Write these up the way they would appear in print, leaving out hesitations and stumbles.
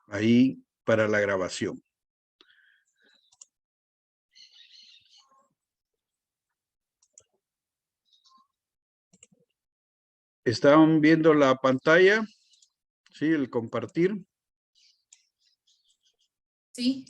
ahí para la grabación. ¿Están viendo la pantalla? Sí, el compartir. Sí.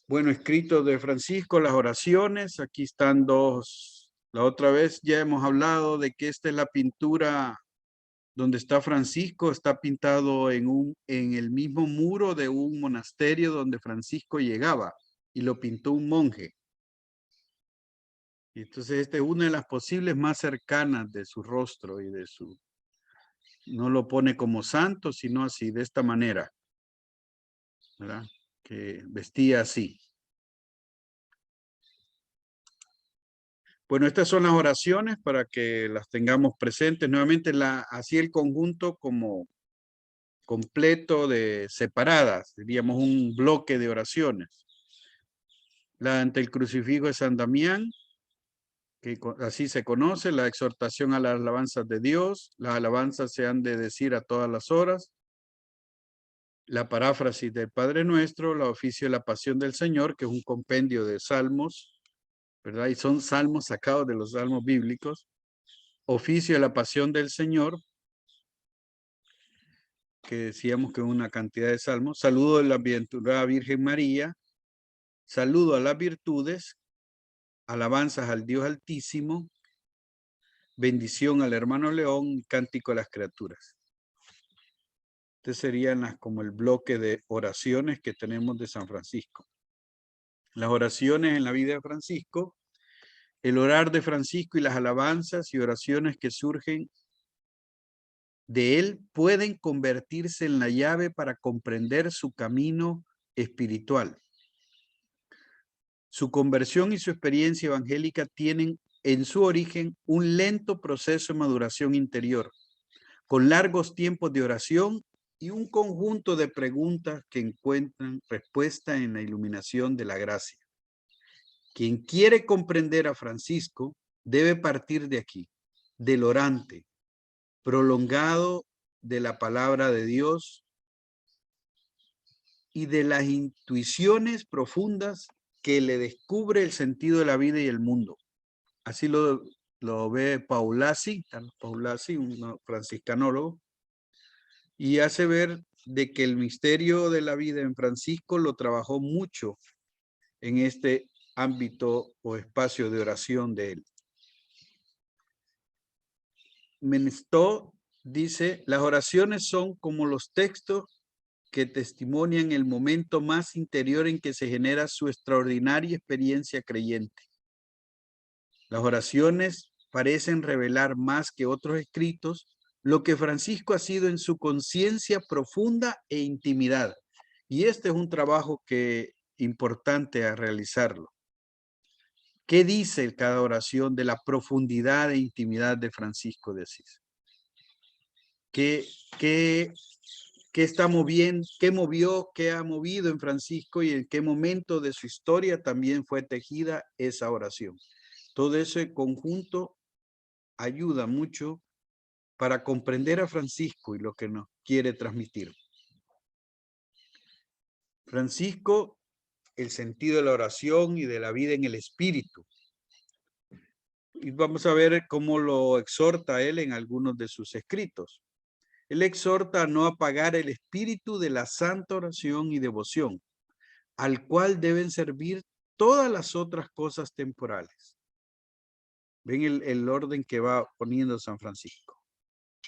Bueno, escrito de Francisco, las oraciones. Aquí están dos. La otra vez ya hemos hablado de que esta es la pintura donde está Francisco. Está pintado en el mismo muro de un monasterio donde Francisco llegaba y lo pintó un monje. Y entonces esta es una de las posibles más cercanas de su rostro y de su... No lo pone como santo, sino así, de esta manera, ¿verdad? Que vestía así. Bueno, estas son las oraciones para que las tengamos presentes. Nuevamente, así el conjunto como completo de separadas, diríamos un bloque de oraciones. La ante el crucifijo de San Damián, que así se conoce, la exhortación a las alabanzas de Dios, las alabanzas se han de decir a todas las horas, la paráfrasis del Padre Nuestro, la oficio de la Pasión del Señor, que es un compendio de salmos, ¿verdad? Y son salmos sacados de los salmos bíblicos, oficio de la Pasión del Señor, que decíamos que es una cantidad de salmos, saludo de la bienaventurada Virgen María, saludo a las virtudes, alabanzas al Dios Altísimo, bendición al hermano León, cántico a las criaturas. Este serían como el bloque de oraciones que tenemos de San Francisco. Las oraciones en la vida de Francisco, el orar de Francisco y las alabanzas y oraciones que surgen de él pueden convertirse en la llave para comprender su camino espiritual. Su conversión y su experiencia evangélica tienen en su origen un lento proceso de maduración interior, con largos tiempos de oración y un conjunto de preguntas que encuentran respuesta en la iluminación de la gracia. Quien quiere comprender a Francisco debe partir de aquí, del orante, prolongado de la palabra de Dios y de las intuiciones profundas que le descubre el sentido de la vida y el mundo. Así lo ve Paulasi, un franciscanólogo, y hace ver de que el misterio de la vida en Francisco lo trabajó mucho en este ámbito o espacio de oración de él. Menestó dice, las oraciones son como los textos que testimonian el momento más interior en que se genera su extraordinaria experiencia creyente. Las oraciones parecen revelar más que otros escritos lo que Francisco ha sido en su conciencia profunda e intimidad. Y este es un trabajo importante a realizarlo. ¿Qué dice cada oración de la profundidad e intimidad de Francisco de Asís? ¿Qué está moviendo, qué movió, qué ha movido en Francisco y en qué momento de su historia también fue tejida esa oración? Todo ese conjunto ayuda mucho para comprender a Francisco y lo que nos quiere transmitir. Francisco, el sentido de la oración y de la vida en el espíritu. Y vamos a ver cómo lo exhorta él en algunos de sus escritos. Él exhorta a no apagar el espíritu de la santa oración y devoción, al cual deben servir todas las otras cosas temporales. Ven el orden que va poniendo San Francisco.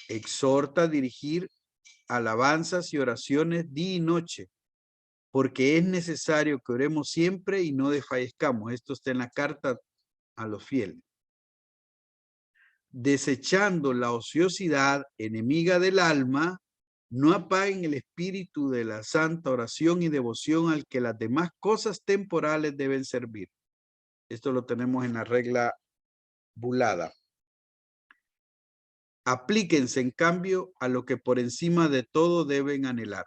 Exhorta a dirigir alabanzas y oraciones día y noche, porque es necesario que oremos siempre y no desfallezcamos. Esto está en la carta a los fieles. Desechando la ociosidad enemiga del alma, no apaguen el espíritu de la santa oración y devoción al que las demás cosas temporales deben servir. Esto lo tenemos en la regla bulada. Aplíquense, en cambio, a lo que por encima de todo deben anhelar.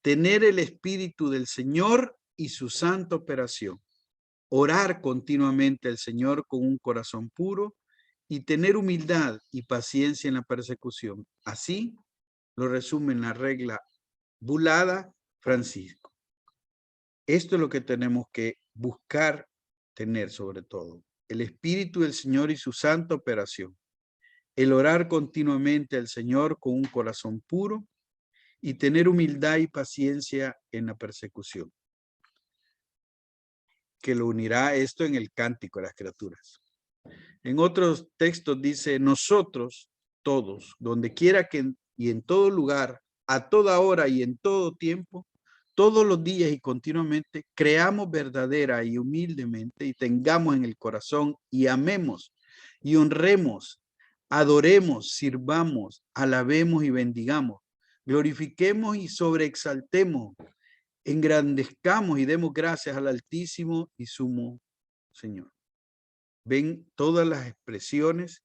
Tener el espíritu del Señor y su santa operación. orar continuamente al Señor con un corazón puro y tener humildad y paciencia en la persecución. Así lo resume en la regla bulada Francisco. Esto es lo que tenemos que buscar tener sobre todo. El Espíritu del Señor y su santa operación. El orar continuamente al Señor con un corazón puro y tener humildad y paciencia en la persecución. Que lo unirá esto en el cántico de las criaturas. En otros textos dice, nosotros todos, donde quiera que y en todo lugar, a toda hora y en todo tiempo, todos los días y continuamente, creamos verdadera y humildemente y tengamos en el corazón y amemos y honremos, adoremos, sirvamos, alabemos y bendigamos, glorifiquemos y sobreexaltemos, engrandezcamos y demos gracias al Altísimo y Sumo Señor. Ven todas las expresiones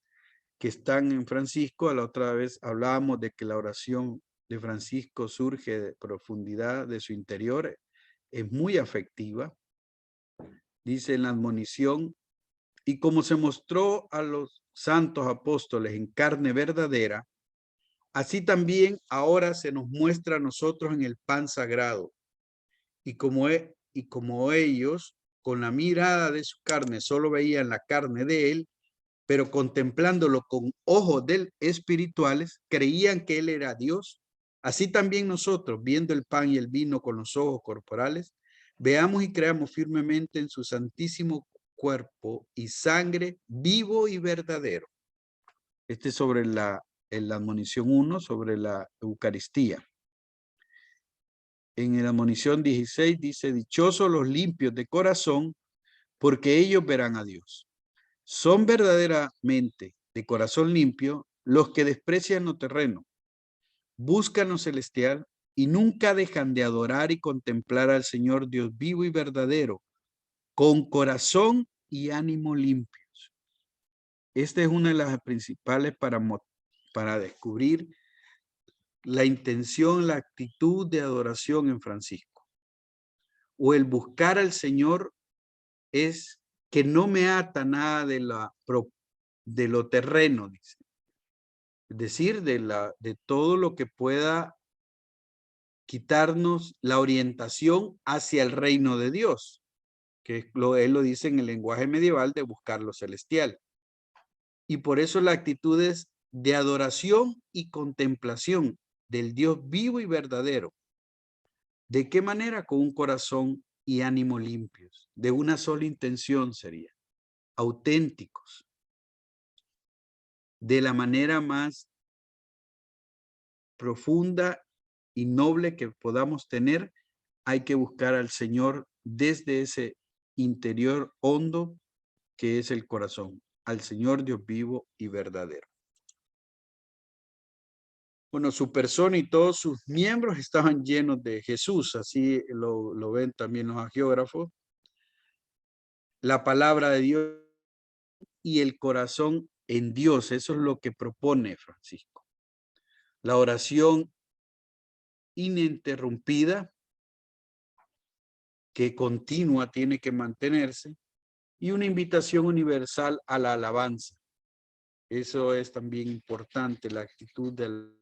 que están en Francisco. A la otra vez hablábamos de que la oración de Francisco surge de profundidad de su interior, es muy afectiva. Dice en la admonición, y como se mostró a los santos apóstoles en carne verdadera, así también ahora se nos muestra a nosotros en el pan sagrado. Y como ellos, con la mirada de su carne, solo veían la carne de él, pero contemplándolo con ojos espirituales, creían que él era Dios. Así también nosotros, viendo el pan y el vino con los ojos corporales, veamos y creamos firmemente en su santísimo cuerpo y sangre vivo y verdadero. Este es sobre la admonición 1, sobre la Eucaristía. En la admonición 16 dice, dichosos los limpios de corazón, porque ellos verán a Dios. Son verdaderamente de corazón limpio los que desprecian lo terreno, buscan lo celestial y nunca dejan de adorar y contemplar al Señor Dios vivo y verdadero, con corazón y ánimo limpios. Esta es una de las principales para descubrir la intención, la actitud de adoración en Francisco. O el buscar al Señor es que no me ata nada de lo terreno, dice. Es decir, de todo lo que pueda quitarnos la orientación hacia el reino de Dios, que él lo dice en el lenguaje medieval de buscar lo celestial. Y por eso la actitud es de adoración y contemplación del Dios vivo y verdadero. ¿De qué manera? Con un corazón y ánimo limpios, de una sola intención sería, auténticos, de la manera más profunda y noble que podamos tener, hay que buscar al Señor desde ese interior hondo que es el corazón, al Señor Dios vivo y verdadero. Bueno, su persona y todos sus miembros estaban llenos de Jesús, así lo ven también los agiógrafos. La palabra de Dios y el corazón en Dios, eso es lo que propone Francisco. La oración ininterrumpida, que continua tiene que mantenerse, y una invitación universal a la alabanza. Eso es también importante, la actitud del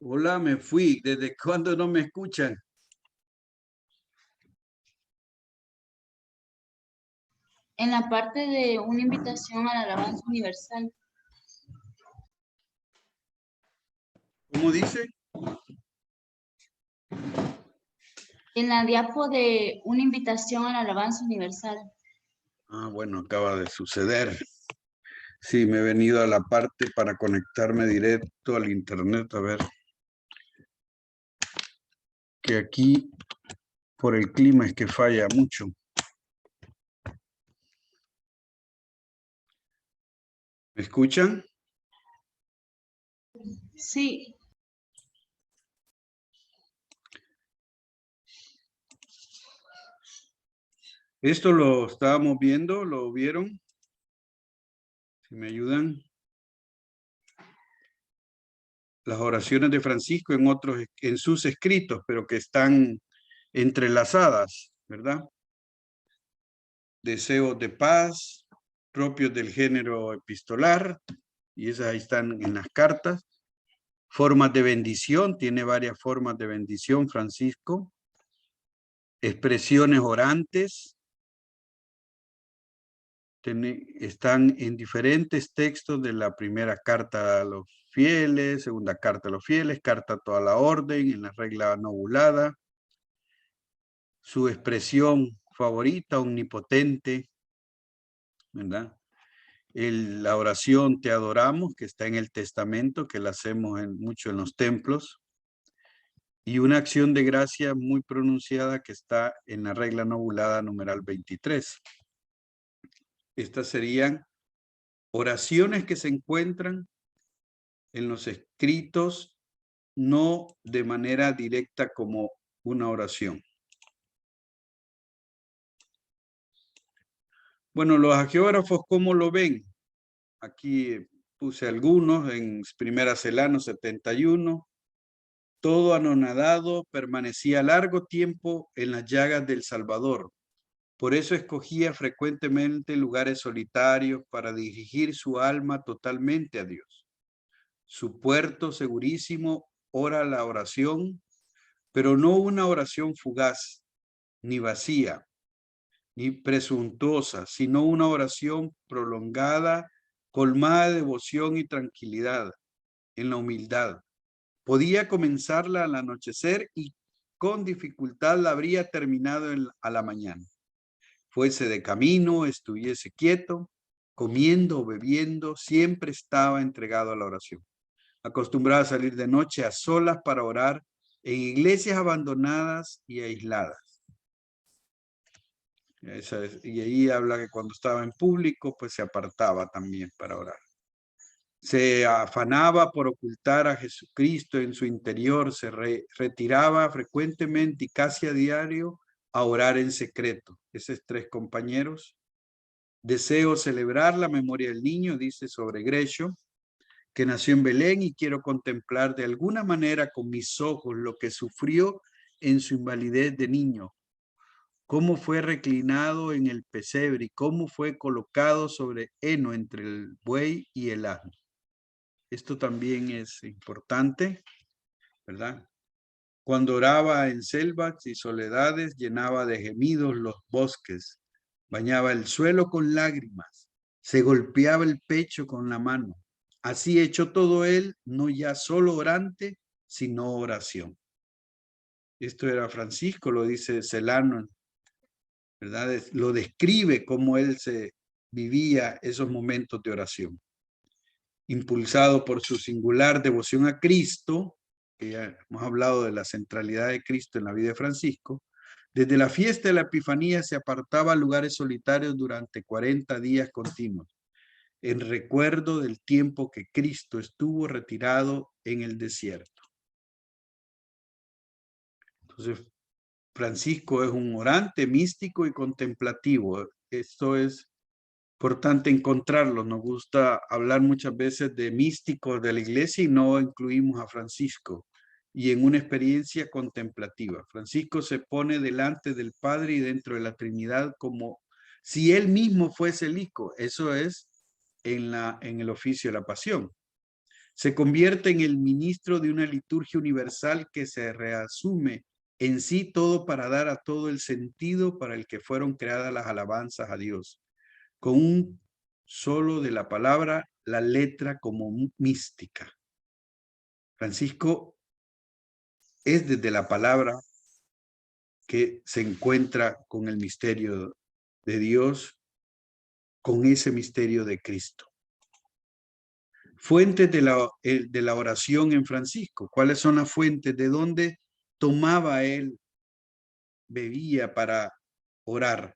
Hola, me fui. ¿Desde cuándo no me escuchan? En la parte de una invitación a la alabanza universal. ¿Cómo dice? En la diapo de una invitación a la alabanza universal. Ah, bueno, acaba de suceder. Sí, me he venido a la parte para conectarme directo al internet. A ver. Que aquí, por el clima, es que falla mucho. ¿Me escuchan? Sí. Esto lo estábamos viendo, ¿lo vieron? Si me ayudan. Las oraciones de Francisco en sus escritos, pero que están entrelazadas, ¿verdad? Deseos de paz, propios del género epistolar, y esas ahí están en las cartas. Formas de bendición, tiene varias formas de bendición, Francisco. Expresiones orantes, están en diferentes textos de la primera carta a los fieles, segunda carta a los fieles, carta a toda la orden, en la regla nobulada. Su expresión favorita, omnipotente, ¿verdad? La oración Te adoramos, que está en el testamento, que la hacemos mucho en los templos. Y una acción de gracia muy pronunciada que está en la regla nobulada numeral 23. Estas serían oraciones que se encuentran en los escritos, no de manera directa como una oración. Bueno, los hagiógrafos, ¿cómo lo ven? Aquí puse algunos en Primera Celano 71. Todo anonadado permanecía largo tiempo en las llagas del Salvador. Por eso escogía frecuentemente lugares solitarios para dirigir su alma totalmente a Dios. Su puerto segurísimo ora la oración, pero no una oración fugaz, ni vacía, ni presuntuosa, sino una oración prolongada, colmada de devoción y tranquilidad, en la humildad. Podía comenzarla al anochecer y con dificultad la habría terminado a la mañana. Fuese de camino, estuviese quieto, comiendo o bebiendo, siempre estaba entregado a la oración. Acostumbraba a salir de noche a solas para orar en iglesias abandonadas y aisladas. Y ahí habla que cuando estaba en público, pues se apartaba también para orar. Se afanaba por ocultar a Jesucristo en su interior, se retiraba frecuentemente y casi a diario a orar en secreto. Esos tres compañeros. Deseo celebrar la memoria del niño, dice sobre Grecio, que nació en Belén, y quiero contemplar de alguna manera con mis ojos lo que sufrió en su invalidez de niño, cómo fue reclinado en el pesebre y cómo fue colocado sobre heno entre el buey y el asno. Esto también es importante, ¿verdad? Cuando oraba en selvas y soledades, llenaba de gemidos los bosques, bañaba el suelo con lágrimas, se golpeaba el pecho con la mano. Así echó todo él, no ya solo orante, sino oración. Esto era Francisco, lo dice Celano, ¿verdad? Lo describe cómo él se vivía esos momentos de oración. Impulsado por su singular devoción a Cristo, que ya hemos hablado de la centralidad de Cristo en la vida de Francisco, desde la fiesta de la Epifanía se apartaba a lugares solitarios durante 40 días continuos, en recuerdo del tiempo que Cristo estuvo retirado en el desierto. Entonces, Francisco es un orante, místico y contemplativo. Esto es importante encontrarlo. Nos gusta hablar muchas veces de místicos de la iglesia y no incluimos a Francisco. Y en una experiencia contemplativa, Francisco se pone delante del Padre y dentro de la Trinidad como si él mismo fuese el Hijo. Eso es en el oficio de la pasión. Se convierte en el ministro de una liturgia universal que se reasume en sí todo para dar a todo el sentido para el que fueron creadas las alabanzas a Dios, con un solo de la palabra, la letra como mística. Francisco es desde la palabra que se encuentra con el misterio de Dios, con ese misterio de Cristo. Fuentes de la oración en Francisco. ¿Cuáles son las fuentes? ¿De dónde tomaba él, bebía para orar?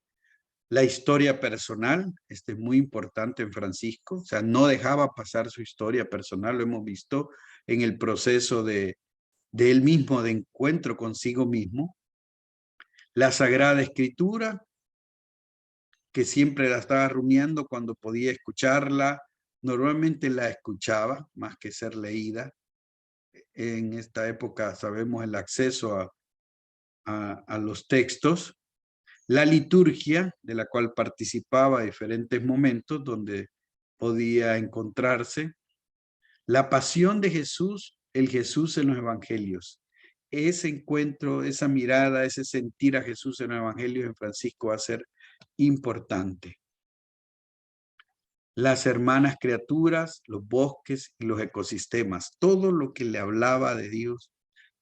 La historia personal, este es muy importante en Francisco, o sea, no dejaba pasar su historia personal, lo hemos visto en el proceso de él mismo, de encuentro consigo mismo. La Sagrada Escritura, que siempre la estaba rumiando cuando podía escucharla, normalmente la escuchaba más que ser leída. En esta época sabemos el acceso a los textos. La liturgia, de la cual participaba a diferentes momentos donde podía encontrarse. La pasión de Jesús, el Jesús en los evangelios. Ese encuentro, esa mirada, ese sentir a Jesús en los evangelios en Francisco va a ser importante. Las hermanas criaturas, los bosques y los ecosistemas, todo lo que le hablaba de Dios,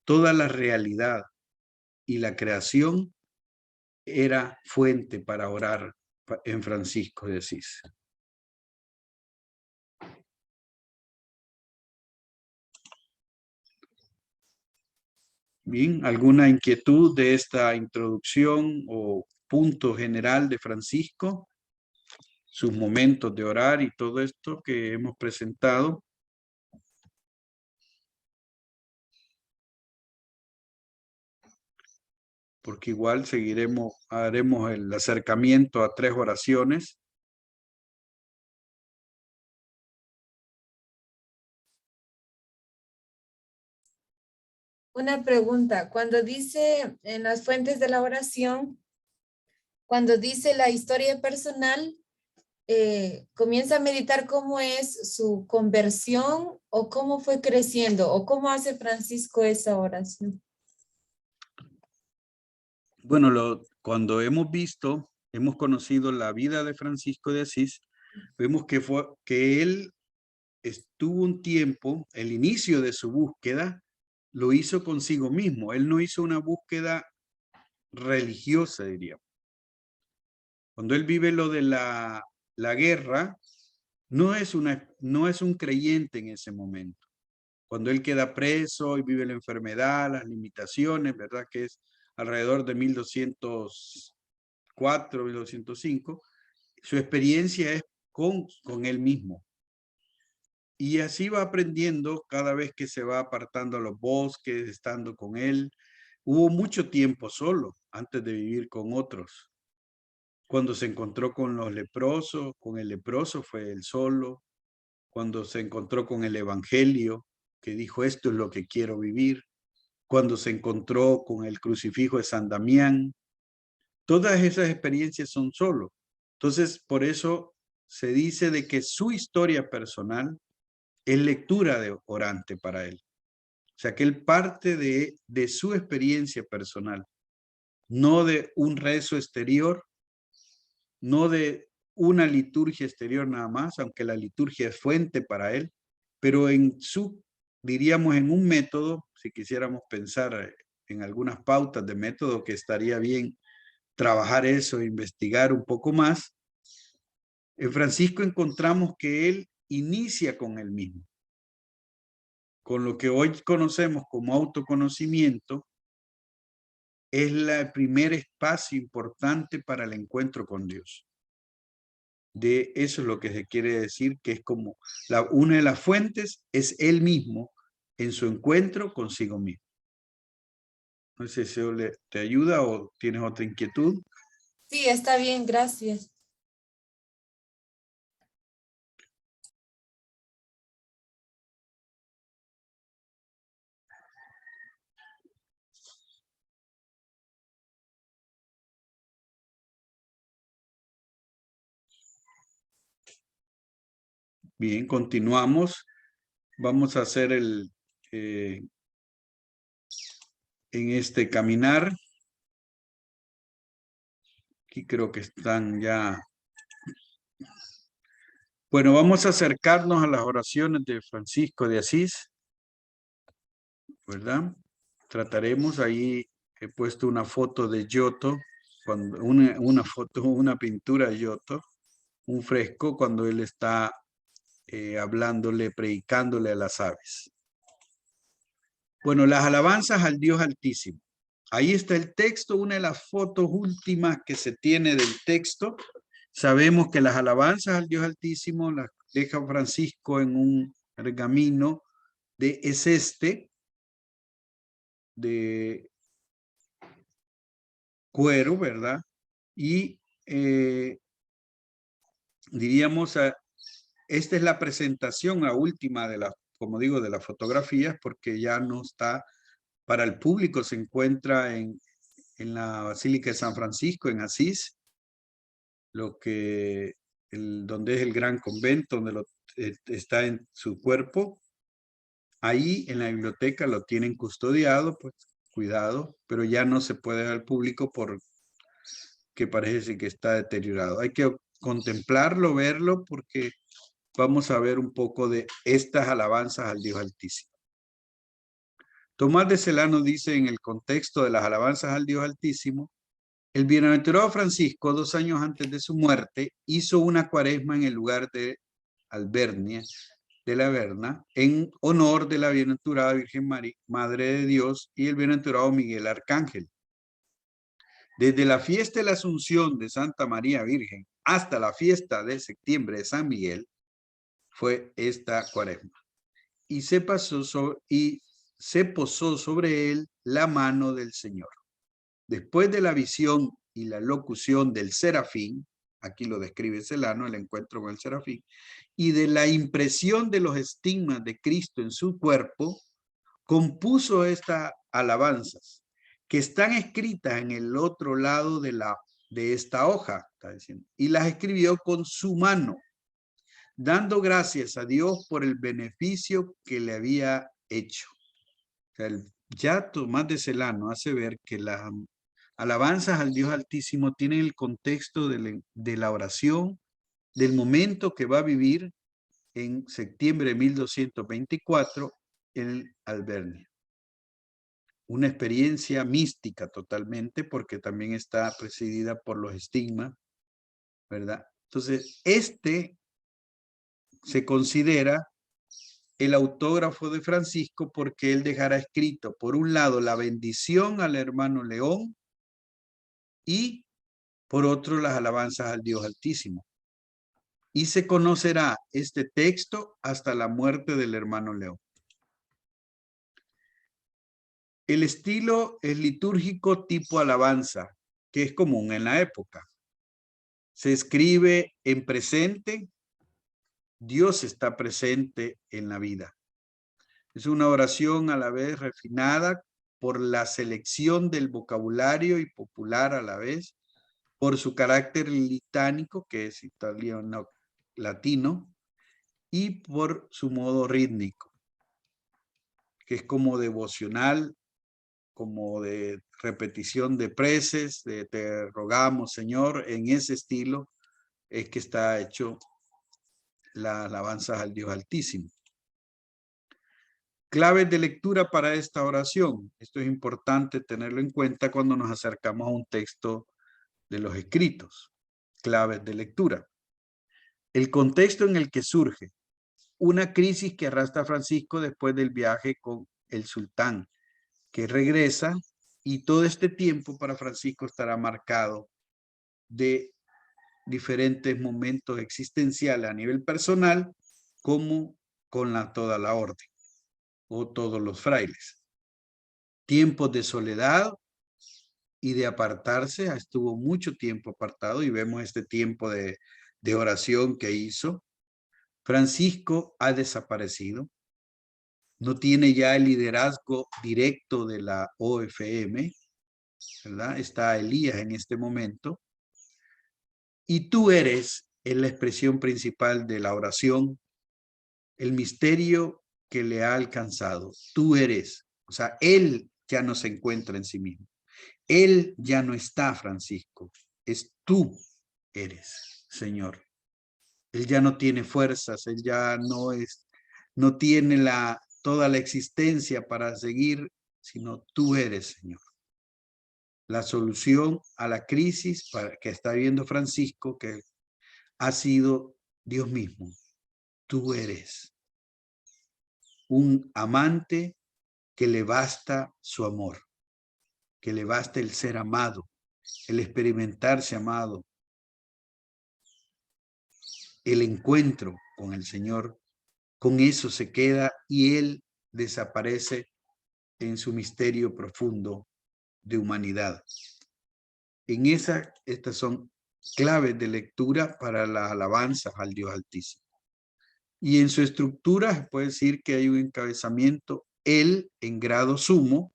toda la realidad y la creación era fuente para orar en Francisco de Asís. Bien, ¿alguna inquietud de esta introducción o punto general de Francisco? Sus momentos de orar y todo esto que hemos presentado. Porque igual haremos el acercamiento a 3 oraciones. Una pregunta, cuando dice en las fuentes de la oración, cuando dice la historia personal, comienza a meditar cómo es su conversión o cómo fue creciendo o cómo hace Francisco esa oración. Bueno, cuando hemos conocido la vida de Francisco de Asís, vemos que él estuvo un tiempo, el inicio de su búsqueda, lo hizo consigo mismo. Él no hizo una búsqueda religiosa, diríamos. Cuando él vive lo de la guerra, no es un creyente en ese momento. Cuando él queda preso y vive la enfermedad, las limitaciones, ¿verdad? Que es alrededor de 1204, 1205, su experiencia es con él mismo. Y así va aprendiendo cada vez que se va apartando a los bosques, estando con él. Hubo mucho tiempo solo antes de vivir con otros. Cuando se encontró con los leprosos, con el leproso fue él solo. Cuando se encontró con el evangelio, que dijo, esto es lo que quiero vivir. Cuando se encontró con el crucifijo de San Damián. Todas esas experiencias son solo. Entonces, por eso se dice de que su historia personal es lectura de orante para él. O sea, que él parte de su experiencia personal, no de un rezo exterior, no de una liturgia exterior nada más, aunque la liturgia es fuente para él, pero diríamos en un método, si quisiéramos pensar en algunas pautas de método que estaría bien trabajar eso, investigar un poco más, en Francisco encontramos que él inicia con él mismo. Con lo que hoy conocemos como autoconocimiento, es el primer espacio importante para el encuentro con Dios. De eso es lo que se quiere decir, que es como una de las fuentes es él mismo en su encuentro consigo mismo. No sé si eso te ayuda o tienes otra inquietud. Sí, está bien, gracias. Bien, continuamos. Vamos a hacer en este caminar. Aquí creo que están ya. Bueno, vamos a acercarnos a las oraciones de Francisco de Asís, ¿verdad? Trataremos, ahí he puesto una foto de Giotto, una pintura de Giotto, un fresco cuando él está hablándole, predicándole a las aves. Bueno, las alabanzas al Dios Altísimo. Ahí está el texto, una de las fotos últimas que se tiene del texto. Sabemos que las alabanzas al Dios Altísimo las deja Francisco en un pergamino de de cuero, ¿verdad? Y diríamos, esta es la presentación, la última de las, como digo, de las fotografías, porque ya no está para el público, se encuentra en la Basílica de San Francisco, en Asís, donde es el gran convento, donde está en su cuerpo. Ahí en la biblioteca lo tienen custodiado, pues cuidado, pero ya no se puede ver al público porque parece que está deteriorado. Hay que contemplarlo, verlo, porque vamos a ver un poco de estas alabanzas al Dios Altísimo. Tomás de Celano dice en el contexto de las alabanzas al Dios Altísimo: el bienaventurado Francisco, 2 años antes de su muerte, hizo una cuaresma en el lugar de Albernia, de la Verna, en honor de la bienaventurada Virgen María, Madre de Dios, y el bienaventurado Miguel Arcángel. Desde la fiesta de la Asunción de Santa María Virgen hasta la fiesta de septiembre de San Miguel, fue esta cuaresma. Y se posó sobre él la mano del Señor. Después de la visión y la locución del serafín, aquí lo describe Celano, el encuentro con el serafín, y de la impresión de los estigmas de Cristo en su cuerpo, compuso estas alabanzas, que están escritas en el otro lado de esta hoja, está diciendo, y las escribió con su mano, dando gracias a Dios por el beneficio que le había hecho. O sea, ya Tomás de Celano hace ver que las alabanzas al Dios Altísimo tienen el contexto de la oración, del momento que va a vivir en septiembre de 1224 en Albernia. Una experiencia mística totalmente, porque también está presidida por los estigmas, ¿verdad? Entonces, se considera el autógrafo de Francisco porque él dejará escrito, por un lado, la bendición al hermano León y por otro, las alabanzas al Dios Altísimo. Y se conocerá este texto hasta la muerte del hermano León. El estilo es litúrgico tipo alabanza, que es común en la época. Se escribe en presente. Dios está presente en la vida. Es una oración a la vez refinada por la selección del vocabulario y popular a la vez, por su carácter litánico, que es italiano latino, y por su modo rítmico, que es como devocional, como de repetición de preces, de te rogamos, Señor. En ese estilo es que está hecho la alabanza al Dios Altísimo. Claves de lectura para esta oración. Esto es importante tenerlo en cuenta cuando nos acercamos a un texto de los escritos. Claves de lectura. El contexto en el que surge. Una crisis que arrastra a Francisco después del viaje con el sultán, que regresa, y todo este tiempo para Francisco estará marcado de diferentes momentos existenciales a nivel personal, como con toda la orden o todos los frailes. Tiempos de soledad y de apartarse, estuvo mucho tiempo apartado y vemos este tiempo de oración que hizo. Francisco ha desaparecido, no tiene ya el liderazgo directo de la OFM, ¿verdad? Está Elías en este momento, y tú eres la expresión principal de la oración, el misterio que le ha alcanzado. Tú eres. O sea, él ya no se encuentra en sí mismo. Él ya no está, Francisco. Es tú eres, Señor. Él ya no tiene fuerzas, él ya no tiene toda la existencia para seguir, sino tú eres, Señor. La solución a la crisis que está viviendo Francisco, que ha sido Dios mismo. Tú eres un amante que le basta su amor, que le basta el ser amado, el experimentarse amado, el encuentro con el Señor. Con eso se queda y él desaparece en su misterio profundo de humanidad. Estas son claves de lectura para las alabanzas al Dios Altísimo. Y en su estructura se puede decir que hay un encabezamiento, Él en grado sumo,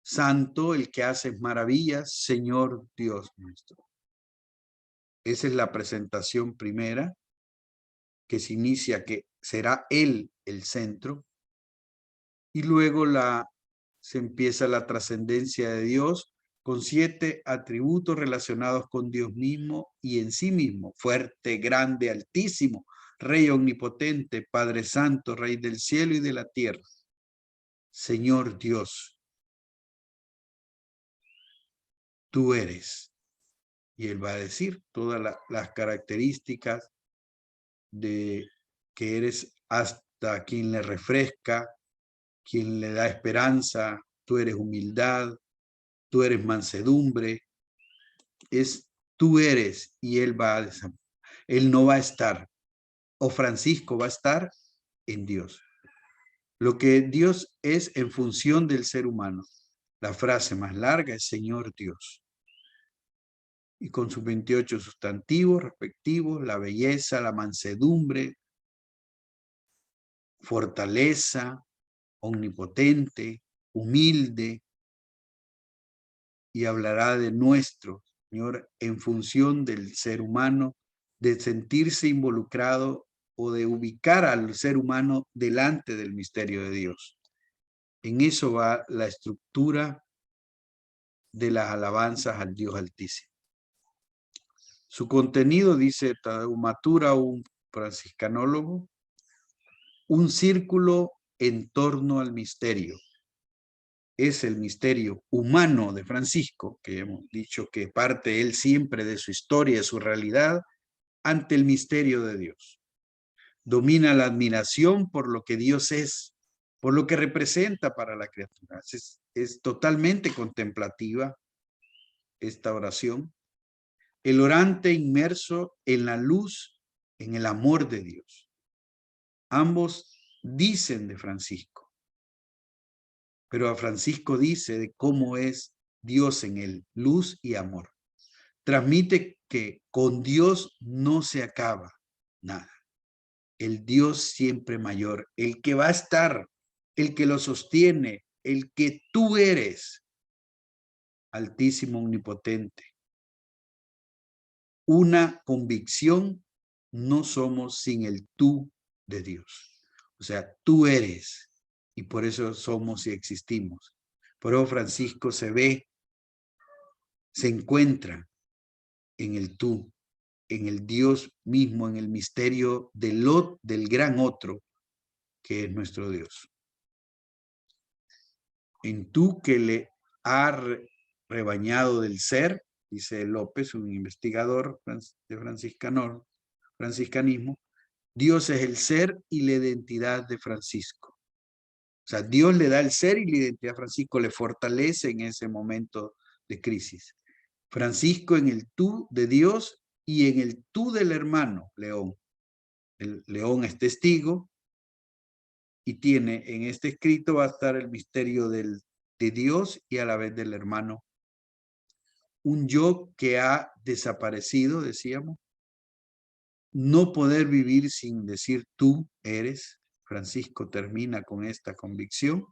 Santo, el que hace maravillas, Señor Dios nuestro. Esa es la presentación primera, que se inicia que será Él el centro, y luego se empieza la trascendencia de Dios con 7 atributos relacionados con Dios mismo y en sí mismo: fuerte, grande, altísimo, Rey omnipotente, Padre Santo, Rey del cielo y de la tierra, Señor Dios, tú eres. Y él va a decir todas las características de que eres hasta quien le refresca, quien le da esperanza, tú eres humildad, tú eres mansedumbre, tú eres, y él él no va a estar, o Francisco va a estar en Dios. Lo que Dios es en función del ser humano. La frase más larga es Señor Dios. Y con sus 28 sustantivos respectivos, la belleza, la mansedumbre, fortaleza, omnipotente, humilde, y hablará de nuestro Señor en función del ser humano, de sentirse involucrado o de ubicar al ser humano delante del misterio de Dios. En eso va la estructura de las alabanzas al Dios Altísimo. Su contenido, dice Taumaturga, un franciscanólogo, un círculo en torno al misterio. Es el misterio humano de Francisco, que hemos dicho que parte él siempre de su historia, de su realidad, ante el misterio de Dios. Domina la admiración por lo que Dios es, por lo que representa para la criatura. Es totalmente contemplativa esta oración. El orante inmerso en la luz, en el amor de Dios. Ambos dicen de Francisco, pero a Francisco dice de cómo es Dios en él, luz y amor. Transmite que con Dios no se acaba nada. El Dios siempre mayor, el que va a estar, el que lo sostiene, el que tú eres, Altísimo, omnipotente. Una convicción, no somos sin el tú de Dios. O sea, tú eres, y por eso somos y existimos. Por eso Francisco se encuentra en el tú, en el Dios mismo, en el misterio del gran otro, que es nuestro Dios. En tú que le ha rebañado del ser, dice López, un investigador de franciscanismo, Dios es el ser y la identidad de Francisco. O sea, Dios le da el ser y la identidad a Francisco, le fortalece en ese momento de crisis. Francisco en el tú de Dios y en el tú del hermano, León. El León es testigo y tiene en este escrito va a estar el misterio de Dios y a la vez del hermano. Un yo que ha desaparecido, decíamos. No poder vivir sin decir tú eres. Francisco termina con esta convicción.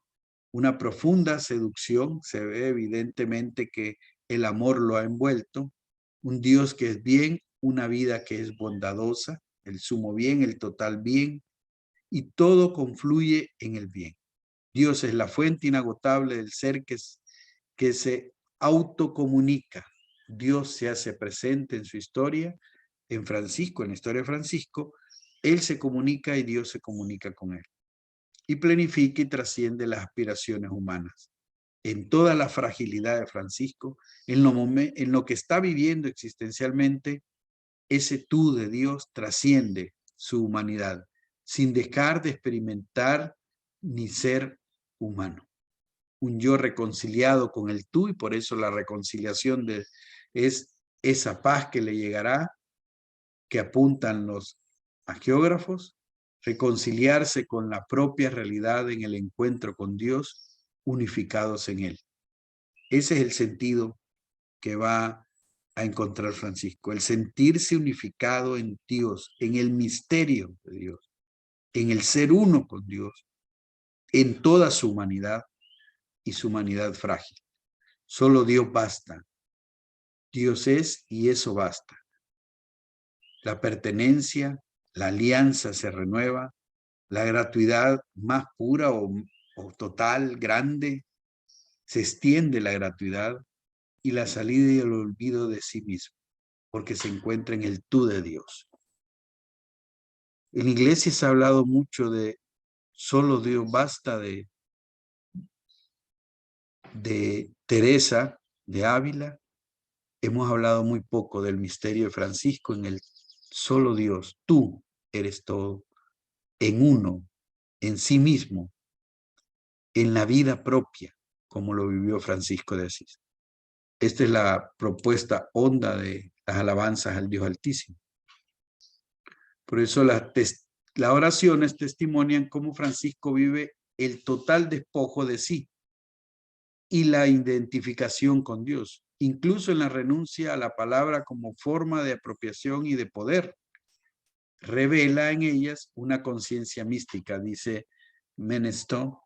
Una profunda seducción, se ve evidentemente que el amor lo ha envuelto. Un Dios que es bien, una vida que es bondadosa, el sumo bien, el total bien, y todo confluye en el bien. Dios es la fuente inagotable del ser que se autocomunica. Dios se hace presente en su historia, en Francisco, en la historia de Francisco. Él se comunica y Dios se comunica con él. Y planifica y trasciende las aspiraciones humanas. En toda la fragilidad de Francisco, en lo que está viviendo existencialmente, ese tú de Dios trasciende su humanidad, sin dejar de experimentar ni ser humano. Un yo reconciliado con el tú, y por eso la reconciliación es esa paz que le llegará, que apuntan los hagiógrafos, reconciliarse con la propia realidad en el encuentro con Dios, unificados en él. Ese es el sentido que va a encontrar Francisco, el sentirse unificado en Dios, en el misterio de Dios, en el ser uno con Dios, en toda su humanidad y su humanidad frágil. Solo Dios basta. Dios es y eso basta. La pertenencia, la alianza se renueva, la gratuidad más pura o total, grande, se extiende la gratuidad y la salida y el olvido de sí mismo, porque se encuentra en el tú de Dios. En la iglesia se ha hablado mucho de solo Dios basta, de Teresa de Ávila. Hemos hablado muy poco del misterio de Francisco en el solo Dios. Tú eres todo, en uno, en sí mismo, en la vida propia, como lo vivió Francisco de Asís. Esta es la propuesta honda de las alabanzas al Dios Altísimo. Por eso las oraciones testimonian cómo Francisco vive el total despojo de sí y la identificación con Dios, incluso en la renuncia a la palabra como forma de apropiación y de poder. Revela en ellas una conciencia mística, dice Menestrol.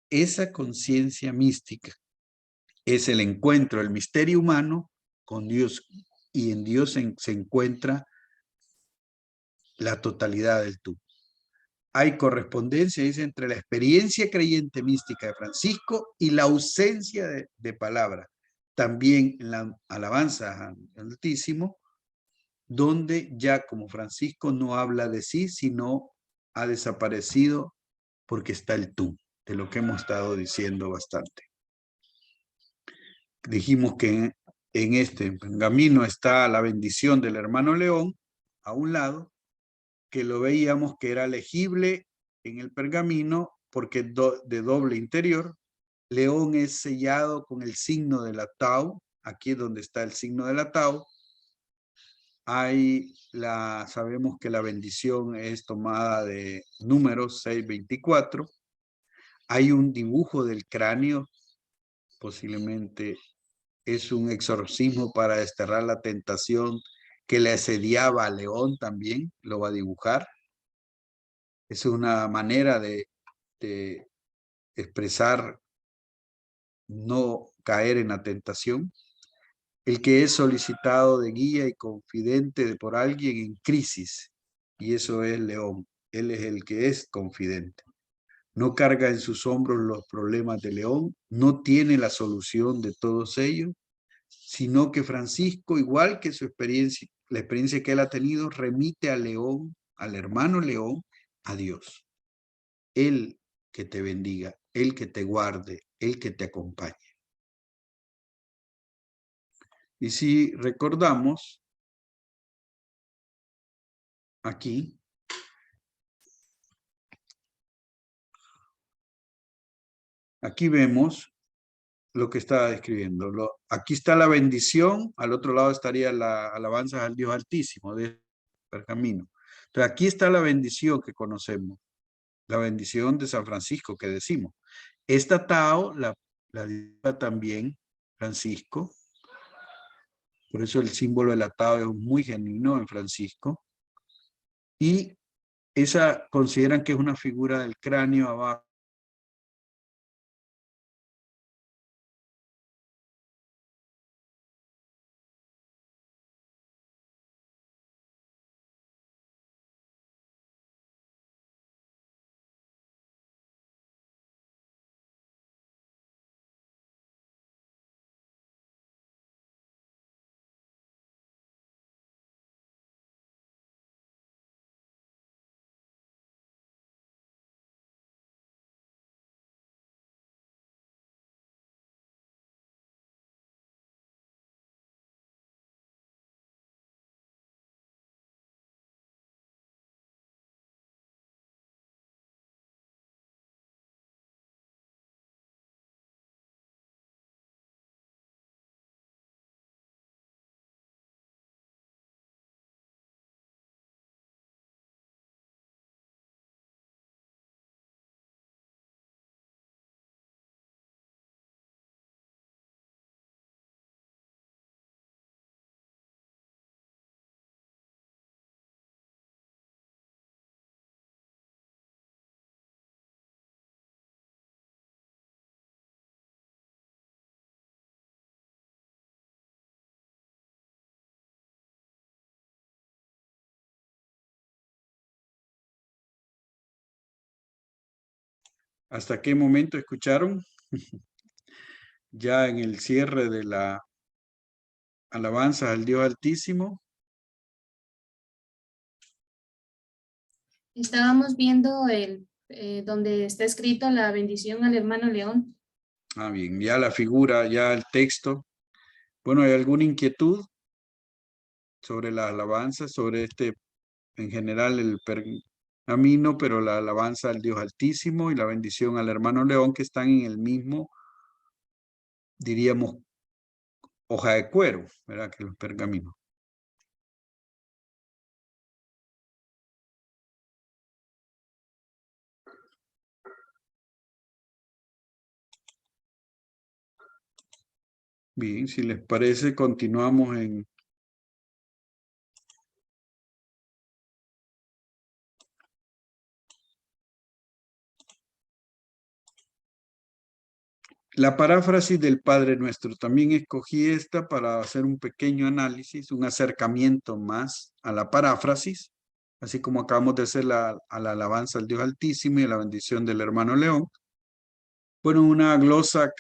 Esa conciencia mística es el encuentro, el misterio humano con Dios, y en Dios se encuentra la totalidad del tú. Hay correspondencia, dice, entre la experiencia creyente mística de Francisco y la ausencia de palabra. También en la alabanza al Altísimo, donde ya como Francisco no habla de sí, sino ha desaparecido porque está el tú, de lo que hemos estado diciendo bastante. Dijimos que en este camino está la bendición del hermano León, a un lado, que lo veíamos que era legible en el pergamino porque de doble interior. León es sellado con el signo de la Tau, aquí es donde está el signo de la Tau. Sabemos que la bendición es tomada de Números 6:24. Hay un dibujo del cráneo, posiblemente es un exorcismo para desterrar la tentación que le asediaba a León también, lo va a dibujar. Es una manera de expresar no caer en la tentación. El que es solicitado de guía y confidente por alguien en crisis, y eso es León. Él es el que es confidente. No carga en sus hombros los problemas de León, no tiene la solución de todos ellos, sino que Francisco, igual que su experiencia, la experiencia que él ha tenido, remite a León, al hermano León, a Dios. Él que te bendiga, Él que te guarde, Él que te acompañe. Y si recordamos, aquí, vemos lo que estaba describiendo. Aquí está la bendición, al otro lado estaría la alabanza al Dios Altísimo del pergamino. Entonces aquí está la bendición que conocemos, la bendición de San Francisco que decimos. Esta Tao la dice también Francisco, por eso el símbolo de la Tao es muy genuino en Francisco, y esa consideran que es una figura del cráneo abajo, ¿Hasta qué momento escucharon? Ya en el cierre de la alabanza al Dios Altísimo. Estábamos viendo donde está escrito la bendición al hermano León. Ah, bien, ya la figura, ya el texto. Bueno, ¿hay alguna inquietud sobre la alabanza, sobre en general el pergamino, pero la alabanza al Dios Altísimo y la bendición al hermano León, que están en el mismo, diríamos, hoja de cuero, ¿verdad? Que los pergaminos. Bien, si les parece, continuamos en la paráfrasis del Padre Nuestro. También escogí esta para hacer un pequeño análisis, un acercamiento más a la paráfrasis, así como acabamos de hacer a la alabanza al Dios Altísimo y la bendición del hermano León. Bueno, una glosa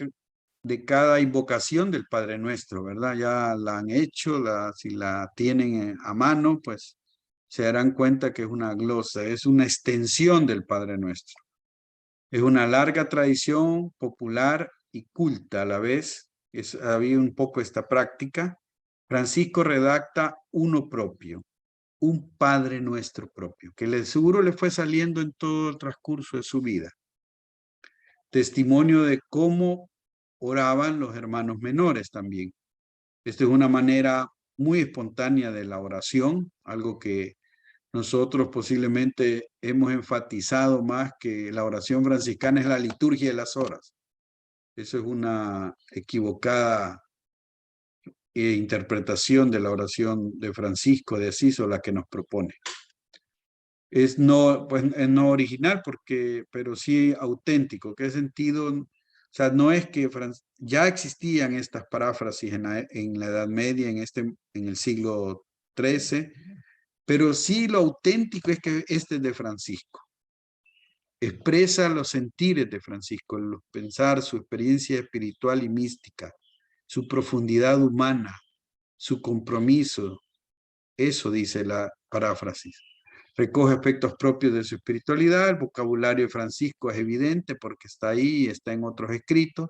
de cada invocación del Padre Nuestro, ¿verdad? Ya la han hecho, si la tienen a mano, pues se darán cuenta que es una glosa, es una extensión del Padre Nuestro. Es una larga tradición popular y culta a la vez. Había un poco esta práctica. Francisco redacta uno propio, un Padre Nuestro propio, que seguro le fue saliendo en todo el transcurso de su vida. Testimonio de cómo oraban los hermanos menores también. Esta es una manera muy espontánea de la oración, algo que nosotros posiblemente hemos enfatizado más que la oración franciscana es la liturgia de las horas. Eso es una equivocada interpretación de la oración de Francisco de Asís o la que nos propone. Es no, pues, es no original, pero sí auténtico. ¿Qué sentido? O sea, no es que ya existían estas paráfrasis en la Edad Media, en el siglo XIII, pero sí lo auténtico es que este es de Francisco. Expresa los sentires de Francisco, los pensar, su experiencia espiritual y mística, su profundidad humana, su compromiso. Eso dice la paráfrasis. Recoge aspectos propios de su espiritualidad. El vocabulario de Francisco es evidente porque está ahí, está en otros escritos.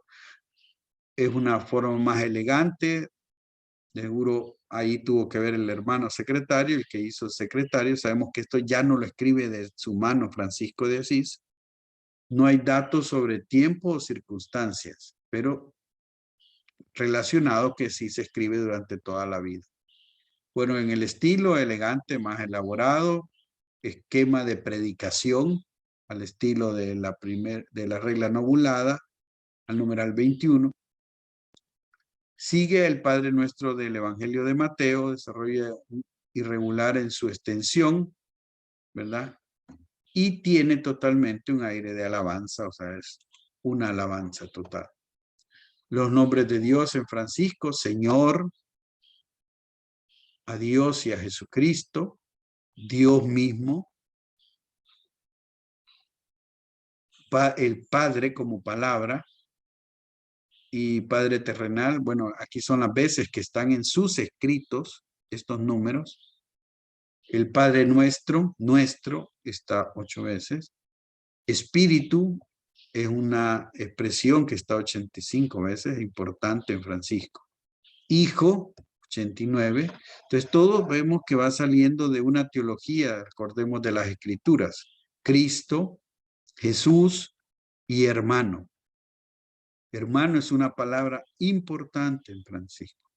Es una forma más elegante. Seguro ahí tuvo que ver el hermano secretario, el que hizo el secretario. Sabemos que esto ya no lo escribe de su mano Francisco de Asís. No hay datos sobre tiempo o circunstancias, pero relacionado que sí se escribe durante toda la vida. Bueno, en el estilo elegante, más elaborado, esquema de predicación, al estilo de la regla novulada, al numeral 21. Sigue el Padre Nuestro del Evangelio de Mateo, desarrolla irregular en su extensión, ¿verdad? Y tiene totalmente un aire de alabanza, o sea, es una alabanza total. Los nombres de Dios en Francisco, Señor, a Dios y a Jesucristo, Dios mismo, el Padre como palabra y Padre terrenal. Bueno, aquí son las veces que están en sus escritos estos números. El Padre nuestro está 8 veces. Espíritu es una expresión que está 85 veces, importante en Francisco. Hijo, 89. Entonces todos vemos que va saliendo de una teología, recordemos de las escrituras. Cristo, Jesús y hermano. Hermano es una palabra importante en Francisco.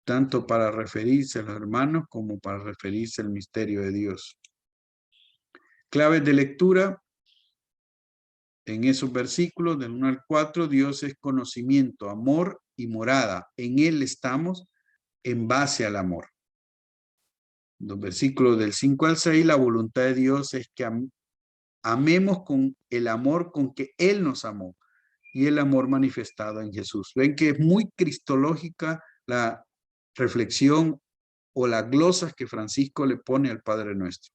Tanto para referirse a los hermanos como para referirse al misterio de Dios. Claves de lectura. En esos versículos del 1 al 4, Dios es conocimiento, amor y morada. En Él estamos en base al amor. Los versículos del 5 al 6, la voluntad de Dios es que amemos con el amor con que Él nos amó y el amor manifestado en Jesús. Ven que es muy cristológica la reflexión o las glosas que Francisco le pone al Padre Nuestro.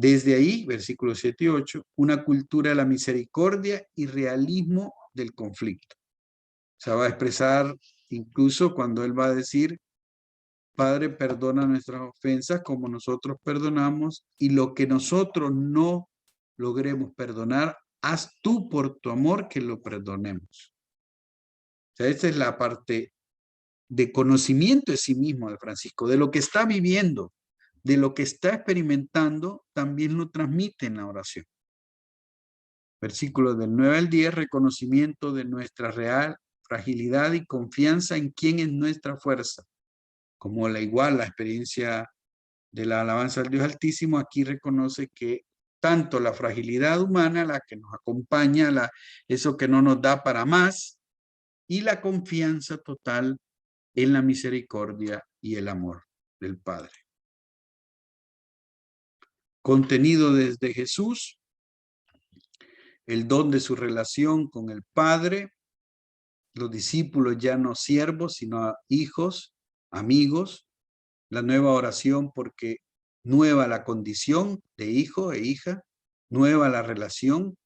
Desde ahí, versículos 7 y 8, una cultura de la misericordia y realismo del conflicto. O sea, va a expresar incluso cuando él va a decir, Padre, perdona nuestras ofensas como nosotros perdonamos, y lo que nosotros no logremos perdonar, haz tú por tu amor que lo perdonemos. O sea, esta es la parte de conocimiento de sí mismo de Francisco, de lo que está viviendo, de lo que está experimentando, también lo transmite en la oración. Versículos del 9 al 10, reconocimiento de nuestra real fragilidad y confianza en quién es nuestra fuerza. Como la experiencia de la alabanza al Dios Altísimo, aquí reconoce que tanto la fragilidad humana, la que nos acompaña, eso que no nos da para más, y la confianza total en la misericordia y el amor del Padre. Contenido desde Jesús, el don de su relación con el Padre, los discípulos ya no siervos, sino hijos, amigos, la nueva oración porque nueva la condición de hijo e hija, nueva la relación,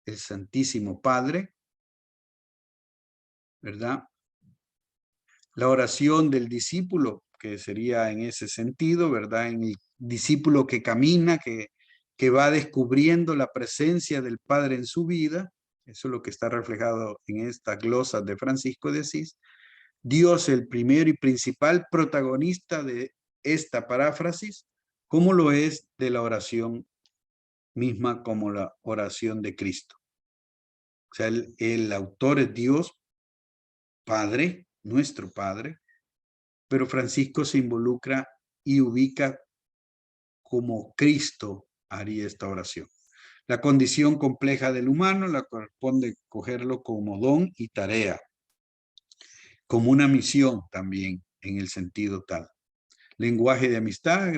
el Santísimo Padre, ¿verdad? La oración del discípulo, que sería en ese sentido, ¿verdad? En el discípulo que camina, que va descubriendo la presencia del Padre en su vida, eso es lo que está reflejado en esta glosa de Francisco de Asís. Dios, el primero y principal protagonista de esta paráfrasis, como lo es de la oración misma, como la oración de Cristo. O sea, el autor es Dios Padre, nuestro Padre, pero Francisco se involucra y ubica como Cristo haría esta oración. La condición compleja del humano la corresponde cogerlo como don y tarea, como una misión también en el sentido tal. Lenguaje de amistad,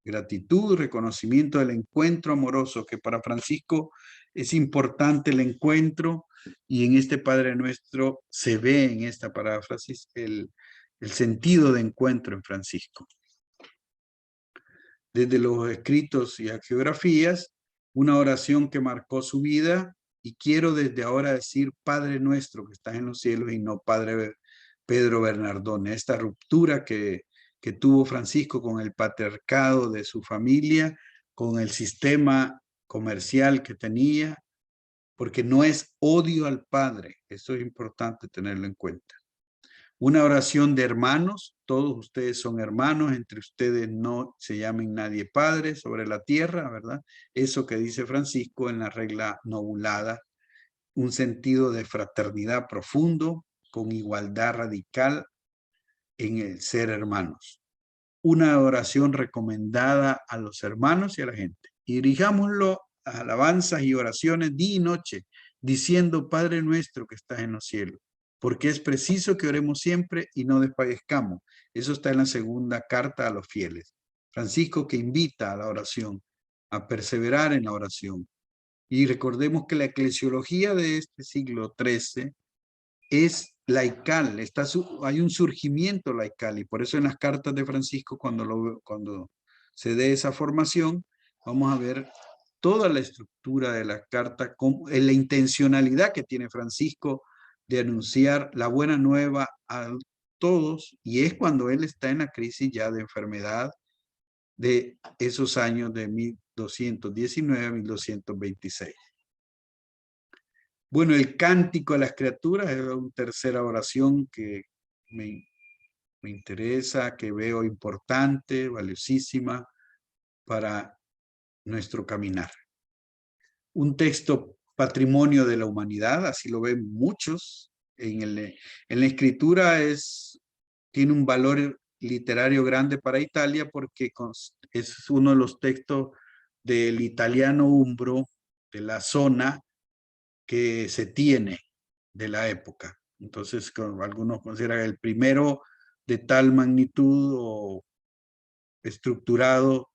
gratitud, reconocimiento del encuentro amoroso, que para Francisco es importante el encuentro, y en este Padre Nuestro se ve en esta paráfrasis el sentido de encuentro en Francisco. Desde los escritos y geografías, una oración que marcó su vida, y quiero desde ahora decir Padre Nuestro que estás en los cielos y no Padre Pedro Bernardone. Esta ruptura que tuvo Francisco con el patriarcado de su familia, con el sistema comercial que tenía, porque no es odio al Padre. Esto es importante tenerlo en cuenta. Una oración de hermanos, todos ustedes son hermanos, entre ustedes no se llamen nadie padre sobre la tierra, ¿verdad? Eso que dice Francisco en la regla novulada, un sentido de fraternidad profundo, con igualdad radical en el ser hermanos. Una oración recomendada a los hermanos y a la gente. Y dirijámoslo a alabanzas y oraciones día y noche, diciendo, Padre nuestro que estás en los cielos, porque es preciso que oremos siempre y no desfallezcamos. Eso está en la segunda carta a los fieles. Francisco que invita a la oración, a perseverar en la oración. Y recordemos que la eclesiología de este siglo XIII es laical, hay un surgimiento laical, y por eso en las cartas de Francisco, cuando se dé esa formación, vamos a ver toda la estructura de la carta, la intencionalidad que tiene Francisco de anunciar la buena nueva a todos, y es cuando él está en la crisis ya de enfermedad de esos años de 1219 a 1226. Bueno, el cántico a las criaturas es una tercera oración que me interesa, que veo importante, valiosísima para nuestro caminar. Un texto patrimonio de la humanidad, así lo ven muchos. En la escritura tiene un valor literario grande para Italia porque es uno de los textos del italiano umbro, de la zona, que se tiene de la época. Entonces, algunos consideran el primero de tal magnitud o estructurado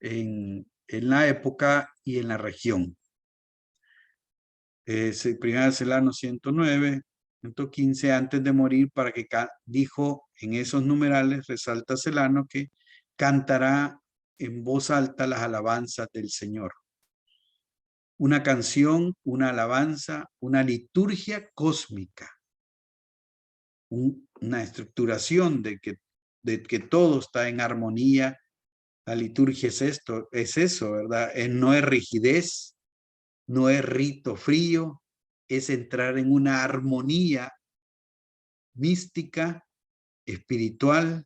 en la época y en la región. Primera Celano 109, 115, antes de morir, para que dijo en esos numerales, resalta Celano, que cantará en voz alta las alabanzas del Señor. Una canción, una alabanza, una liturgia cósmica. Una estructuración de que todo está en armonía. La liturgia es esto, es eso, ¿verdad? No es rigidez, no es rito frío, es entrar en una armonía mística, espiritual,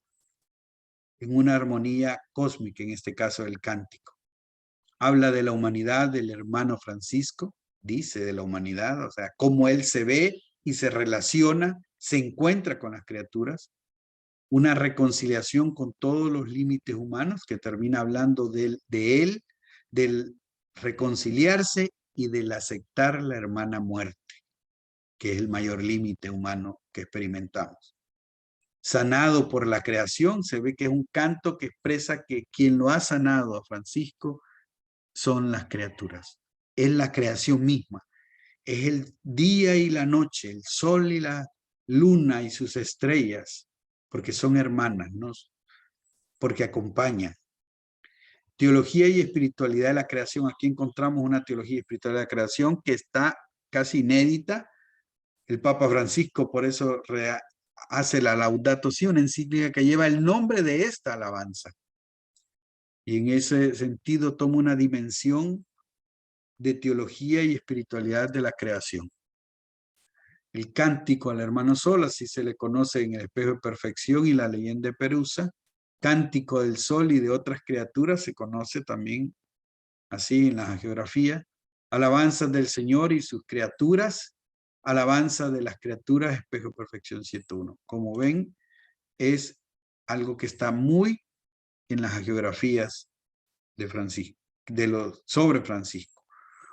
en una armonía cósmica, en este caso el cántico. Habla de la humanidad del hermano Francisco, dice de la humanidad, o sea, cómo él se ve y se relaciona, se encuentra con las criaturas, una reconciliación con todos los límites humanos, que termina hablando de él, del reconciliarse y del aceptar la hermana muerte, que es el mayor límite humano que experimentamos. Sanado por la creación, se ve que es un canto que expresa que quien lo ha sanado a Francisco son las criaturas, es la creación misma, es el día y la noche, el sol y la luna y sus estrellas, porque son hermanas, ¿no? Porque acompañan. Teología y espiritualidad de la creación. Aquí encontramos una teología y espiritualidad de la creación que está casi inédita. El Papa Francisco por eso hace la Laudato Si, una encíclica que lleva el nombre de esta alabanza. Y en ese sentido toma una dimensión de teología y espiritualidad de la creación. El cántico al hermano Sol, así se le conoce en el Espejo de Perfección y la Leyenda de Perusa. Cántico del Sol y de otras criaturas se conoce también así en la geografía. Alabanzas del Señor y sus criaturas. Alabanza de las criaturas, Espejo de Perfección 7.1. Como ven, es algo que está muy en las geografías de Francisco, sobre Francisco.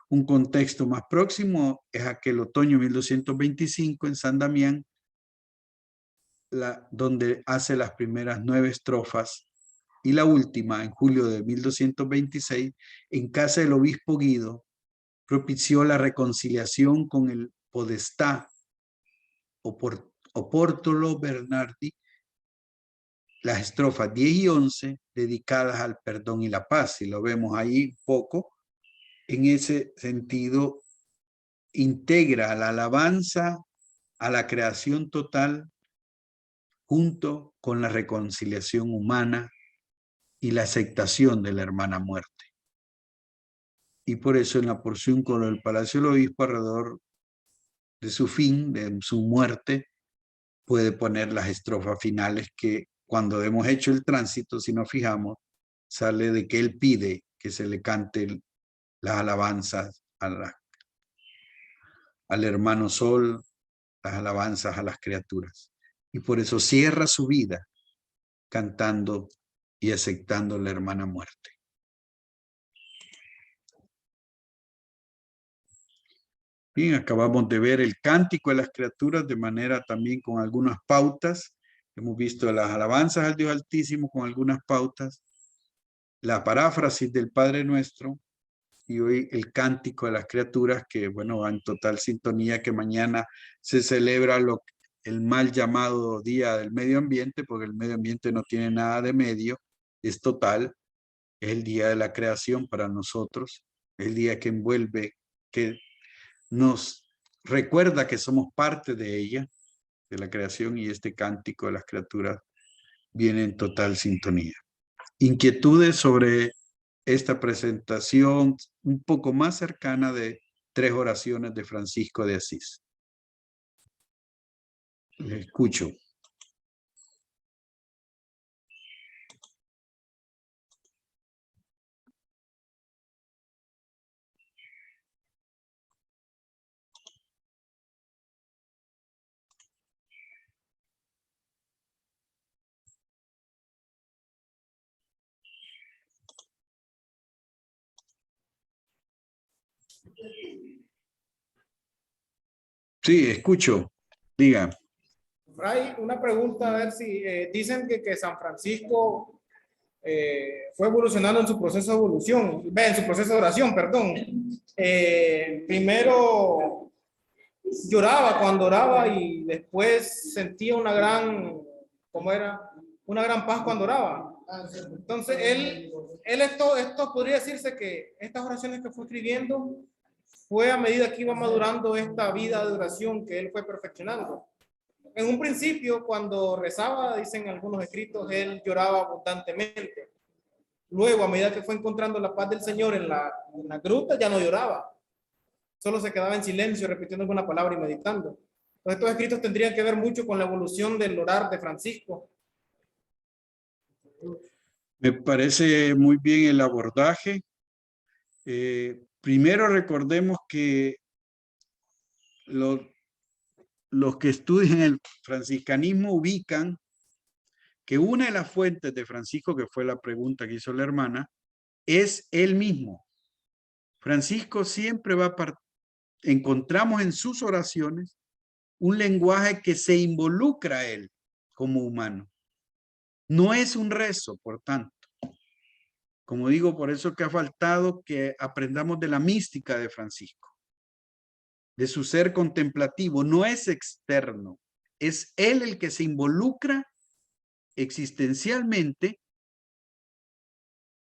Un contexto más próximo es aquel otoño 1225 en San Damián, donde hace las primeras 9 estrofas, y la última en julio de 1226 en casa del obispo Guido propició la reconciliación con el podestá Opórtolo Bernardi, las estrofas 10 y 11 dedicadas al perdón y la paz. Y lo vemos ahí un poco, en ese sentido integra la alabanza a la creación total junto con la reconciliación humana y la aceptación de la hermana muerte. Y por eso en la porción con el Palacio del Obispo, alrededor de su fin, de su muerte, puede poner las estrofas finales que cuando hemos hecho el tránsito, si nos fijamos, sale de que él pide que se le cante las alabanzas al hermano Sol, las alabanzas a las criaturas. Y por eso cierra su vida cantando y aceptando la hermana muerte. Bien, acabamos de ver el cántico de las criaturas de manera también con algunas pautas. Hemos visto las alabanzas al Dios Altísimo con algunas pautas. La paráfrasis del Padre Nuestro. Y hoy el cántico de las criaturas que, bueno, va en total sintonía, que mañana se celebra el mal llamado Día del Medio Ambiente, porque el medio ambiente no tiene nada de medio, es total. Es el día de la creación para nosotros, el día que envuelve, que nos recuerda que somos parte de ella, de la creación, y este cántico de las criaturas viene en total sintonía. Inquietudes sobre esta presentación un poco más cercana de 3 oraciones de Francisco de Asís. Les escucho. Sí, escucho. Diga. Fray, una pregunta, a ver si dicen que San Francisco fue evolucionando en su proceso de evolución, en su proceso de oración, perdón. Primero lloraba cuando oraba y después sentía una gran, ¿cómo era? Una gran paz cuando oraba. Entonces, él esto podría decirse que estas oraciones que fue escribiendo fue a medida que iba madurando esta vida de oración que él fue perfeccionando. En un principio, cuando rezaba, dicen algunos escritos, él lloraba abundantemente. Luego, a medida que fue encontrando la paz del Señor en la gruta, ya no lloraba. Solo se quedaba en silencio, repitiendo alguna palabra y meditando. Entonces, estos escritos tendrían que ver mucho con la evolución del orar de Francisco. Me parece muy bien el abordaje. Primero recordemos que los que estudian el franciscanismo ubican que una de las fuentes de Francisco, que fue la pregunta que hizo la hermana, es él mismo. Francisco siempre encontramos en sus oraciones un lenguaje que se involucra a él como humano. No es un rezo, por tanto. Como digo, por eso que ha faltado que aprendamos de la mística de Francisco, de su ser contemplativo. No es externo, es él el que se involucra existencialmente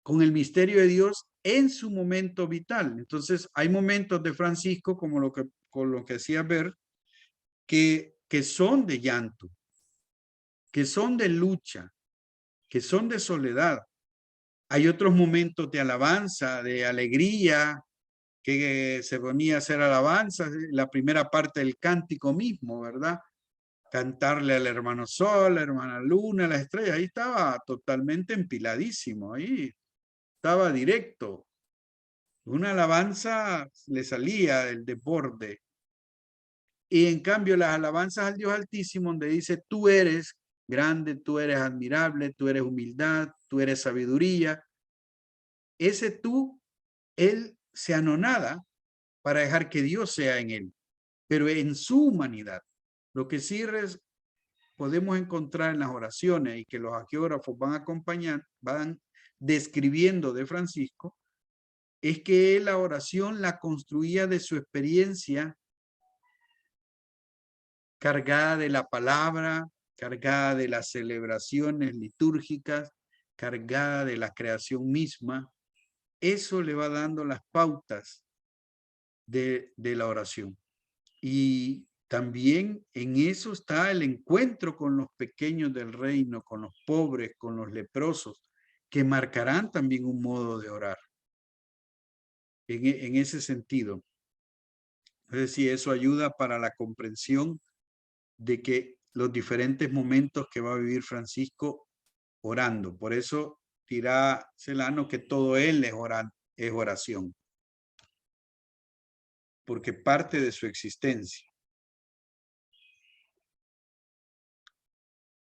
con el misterio de Dios en su momento vital. Entonces, hay momentos de Francisco, como con lo que hacía ver, que son de llanto, que son de lucha, que son de soledad. Hay otros momentos de alabanza, de alegría, que se ponía a hacer alabanzas, la primera parte del cántico mismo, ¿verdad? Cantarle al hermano Sol, la hermana Luna, las estrellas, ahí estaba totalmente empiladísimo, ahí estaba directo. Una alabanza le salía del desborde. Y en cambio las alabanzas al Dios Altísimo, donde dice, tú eres grande, tú eres admirable, tú eres humildad, tú eres sabiduría. Ese tú, él se anonada para dejar que Dios sea en él, pero en su humanidad. Lo que sí podemos encontrar en las oraciones y que los hagiógrafos van describiendo de Francisco, es que él la oración la construía de su experiencia cargada de la palabra, cargada de las celebraciones litúrgicas, cargada de la creación misma. Eso le va dando las pautas de la oración. Y también en eso está el encuentro con los pequeños del reino, con los pobres, con los leprosos, que marcarán también un modo de orar. En ese sentido. Es decir, eso ayuda para la comprensión de que los diferentes momentos que va a vivir Francisco orando. Por eso dirá Celano que todo él es oración. Porque parte de su existencia.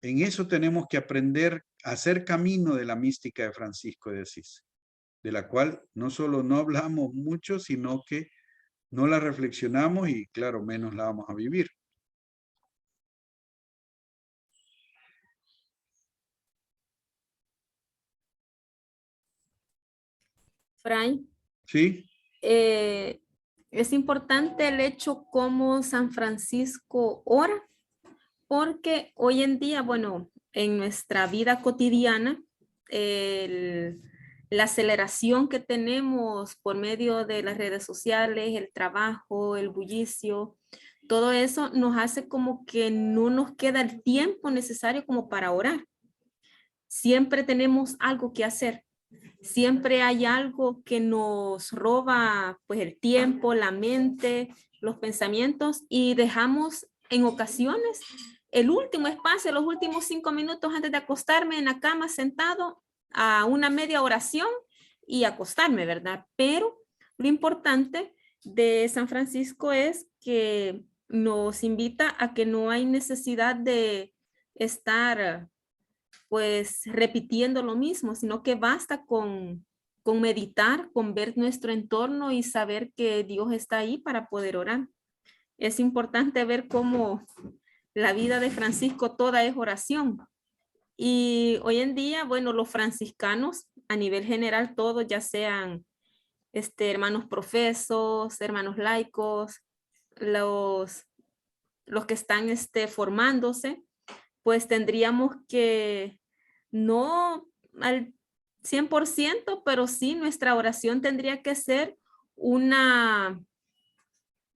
En eso tenemos que aprender a hacer camino de la mística de Francisco de Asís, de la cual no solo no hablamos mucho, sino que no la reflexionamos y claro, menos la vamos a vivir. Fray, ¿Sí? es importante el hecho cómo San Francisco ora, porque hoy en día, bueno, en nuestra vida cotidiana, la aceleración que tenemos por medio de las redes sociales, el trabajo, el bullicio, todo eso nos hace como que no nos queda el tiempo necesario como para orar. Siempre tenemos algo que hacer. Siempre hay algo que nos roba pues el tiempo, la mente, los pensamientos y dejamos en ocasiones el último espacio, los últimos 5 minutos antes de acostarme en la cama sentado a una media oración y acostarme, ¿verdad? Pero lo importante de San Francisco es que nos invita a que no hay necesidad de estar pues repitiendo lo mismo, sino que basta con meditar, con ver nuestro entorno y saber que Dios está ahí para poder orar. Es importante ver cómo la vida de Francisco toda es oración. Y hoy en día, bueno, los franciscanos a nivel general, todos ya sean hermanos profesos, hermanos laicos, los que están formándose, pues tendríamos que no al 100%, pero sí nuestra oración tendría que ser una,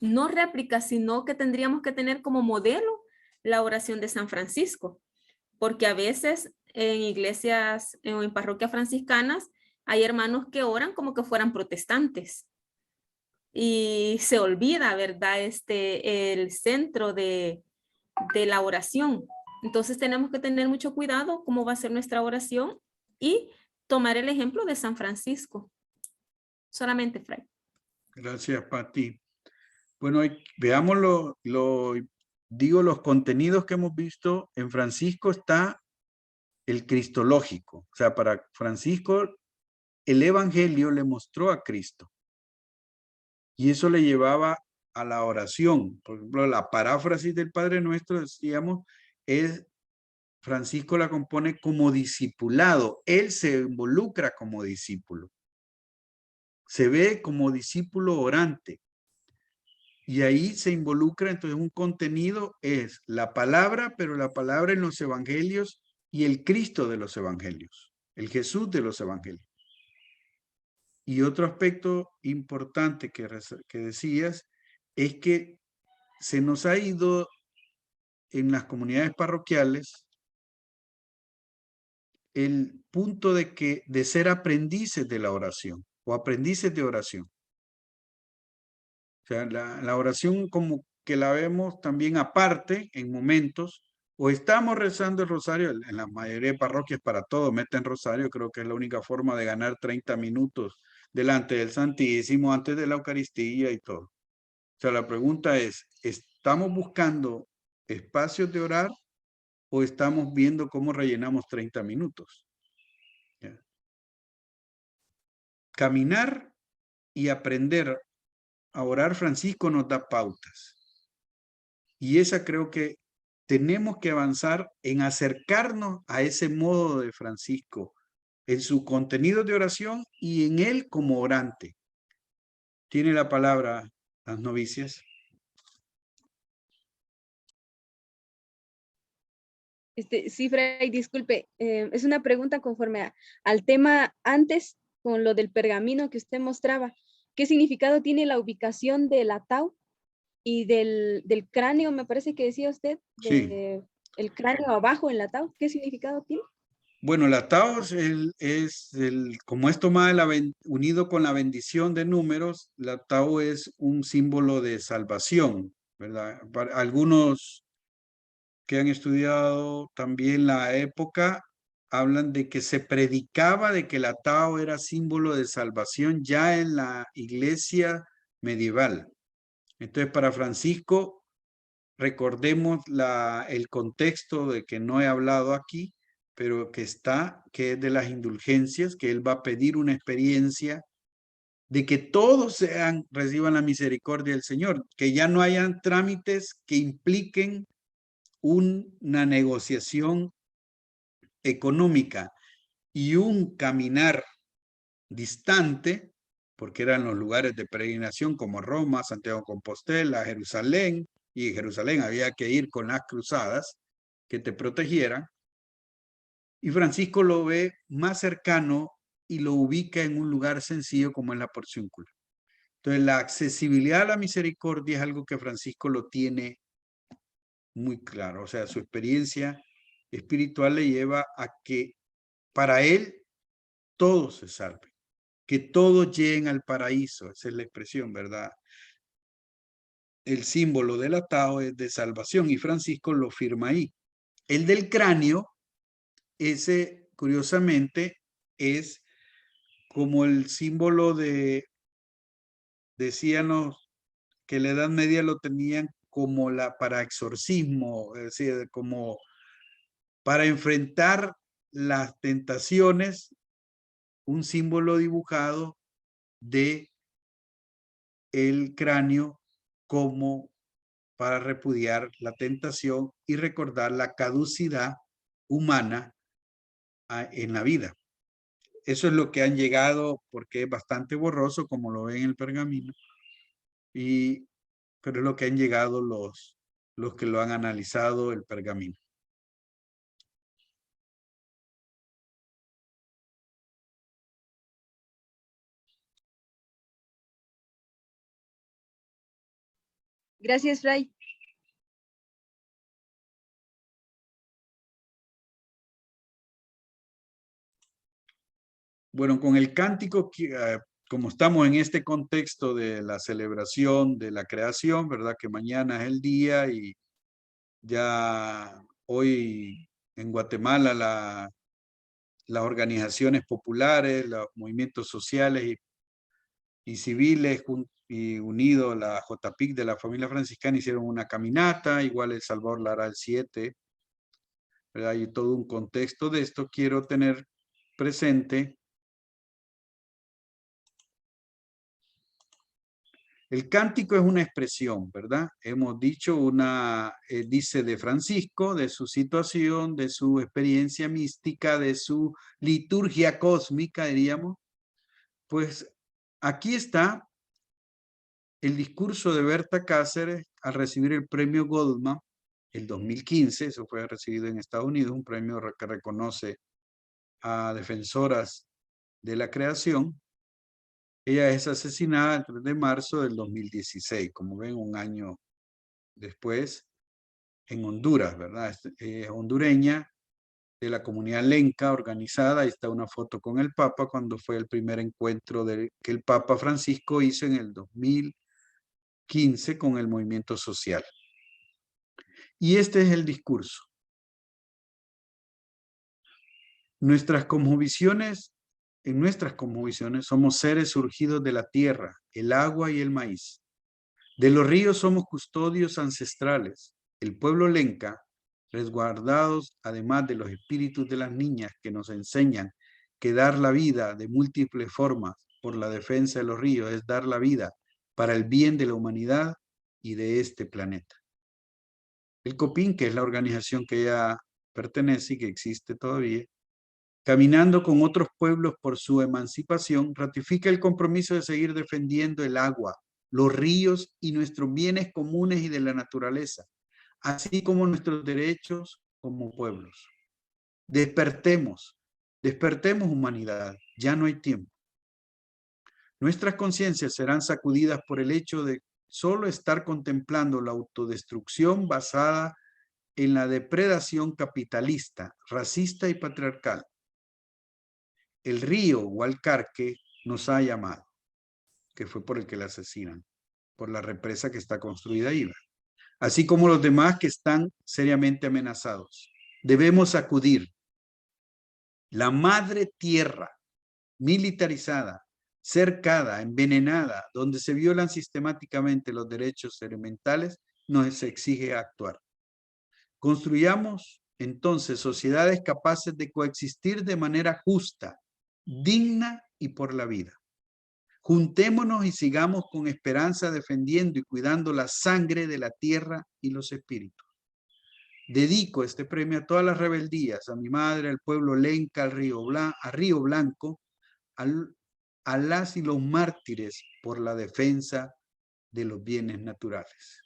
no réplica, sino que tendríamos que tener como modelo la oración de San Francisco, porque a veces en iglesias o en parroquias franciscanas hay hermanos que oran como que fueran protestantes y se olvida, ¿verdad? El centro de la oración. Entonces tenemos que tener mucho cuidado cómo va a ser nuestra oración y tomar el ejemplo de San Francisco. Solamente, Fray. Gracias, Pati. Bueno, veamos los contenidos que hemos visto. En Francisco está el cristológico. O sea, para Francisco, el evangelio le mostró a Cristo. Y eso le llevaba a la oración. Por ejemplo, la paráfrasis del Padre Nuestro, decíamos, Francisco la compone como discipulado. Él se involucra como discípulo. Se ve como discípulo orante. Y ahí se involucra, entonces un contenido es la palabra, pero la palabra en los evangelios y el Cristo de los evangelios, el Jesús de los evangelios. Y otro aspecto importante que decías es que se nos ha ido en las comunidades parroquiales el punto de ser aprendices de la oración o aprendices de oración. O sea, la oración como que la vemos también aparte en momentos, o estamos rezando el rosario, en la mayoría de parroquias para todo meten rosario, creo que es la única forma de ganar 30 minutos delante del Santísimo, antes de la Eucaristía y todo. O sea, la pregunta es, ¿estamos buscando espacios de orar o estamos viendo cómo rellenamos 30 minutos? ¿Ya? Caminar y aprender a orar, Francisco nos da pautas. Y esa creo que tenemos que avanzar en acercarnos a ese modo de Francisco, en su contenido de oración y en él como orante. Tiene la palabra las novicias. Sí, Fray, disculpe, es una pregunta conforme al tema antes con lo del pergamino que usted mostraba. ¿Qué significado tiene la ubicación del ataúd y del cráneo, me parece que decía usted, Sí. el cráneo abajo en el ataúd? ¿Qué significado tiene? Bueno, el atao como es tomada unido con la bendición de números, el atao es un símbolo de salvación, ¿verdad? Para algunos que han estudiado también la época hablan de que se predicaba de que el atao era símbolo de salvación ya en la iglesia medieval. Entonces, para Francisco, recordemos el contexto de que no he hablado aquí, pero que es de las indulgencias, que él va a pedir una experiencia de que todos reciban la misericordia del Señor, que ya no hayan trámites que impliquen una negociación económica y un caminar distante, porque eran los lugares de peregrinación como Roma, Santiago de Compostela, Jerusalén, y en Jerusalén había que ir con las cruzadas que te protegieran. Y Francisco lo ve más cercano y lo ubica en un lugar sencillo como en la Porciúncula. Entonces, la accesibilidad a la misericordia es algo que Francisco lo tiene muy claro. O sea, su experiencia espiritual le lleva a que para él todos se salven, que todos lleguen al paraíso. Esa es la expresión, ¿verdad? El símbolo del atao es de salvación y Francisco lo firma ahí. El del cráneo, ese curiosamente es como el símbolo decíamos que la Edad Media lo tenían como para exorcismo, es decir, como para enfrentar las tentaciones, un símbolo dibujado de el cráneo como para repudiar la tentación y recordar la caducidad humana en la vida. Eso es lo que han llegado, porque es bastante borroso, como lo ven en el pergamino, pero es lo que han llegado los que lo han analizado el pergamino. Gracias, Fray. Bueno, con el cántico, como estamos en este contexto de la celebración de la creación, ¿verdad? Que mañana es el día y ya hoy en Guatemala las organizaciones populares, los movimientos sociales y civiles y unidos, la JPIC de la familia franciscana hicieron una caminata, igual El Salvador la hará el 7, ¿verdad? Hay todo un contexto de esto. Quiero tener presente el cántico es una expresión, ¿verdad? Hemos dicho dice de Francisco, de su situación, de su experiencia mística, de su liturgia cósmica, diríamos. Pues aquí está el discurso de Berta Cáceres al recibir el premio Goldman el 2015, eso fue recibido en Estados Unidos, un premio que reconoce a defensoras de la creación. Ella es asesinada el 3 de marzo del 2016, como ven, un año después, en Honduras, ¿verdad? Es hondureña, de la comunidad lenca organizada. Ahí está una foto con el Papa cuando fue el primer encuentro que el Papa Francisco hizo en el 2015 con el movimiento social. Y este es el discurso. En nuestras cosmovisiones somos seres surgidos de la tierra, el agua y el maíz. De los ríos somos custodios ancestrales. El pueblo lenca, resguardados además de los espíritus de las niñas que nos enseñan que dar la vida de múltiples formas por la defensa de los ríos es dar la vida para el bien de la humanidad y de este planeta. El COPIN, que es la organización que ella pertenece y que existe todavía, caminando con otros pueblos por su emancipación, ratifica el compromiso de seguir defendiendo el agua, los ríos y nuestros bienes comunes y de la naturaleza, así como nuestros derechos como pueblos. Despertemos humanidad, ya no hay tiempo. Nuestras conciencias serán sacudidas por el hecho de solo estar contemplando la autodestrucción basada en la depredación capitalista, racista y patriarcal. El río Hualcarque nos ha llamado, que fue por el que la asesinan, por la represa que está construida ahí, así como los demás que están seriamente amenazados. Debemos acudir. La madre tierra, militarizada, cercada, envenenada, donde se violan sistemáticamente los derechos elementales, nos exige actuar. Construyamos entonces sociedades capaces de coexistir de manera justa, digna y por la vida. Juntémonos y sigamos con esperanza defendiendo y cuidando la sangre de la tierra y los espíritus. Dedico este premio a todas las rebeldías, a mi madre, al pueblo lenca, a Río Blanco, a las y los mártires por la defensa de los bienes naturales.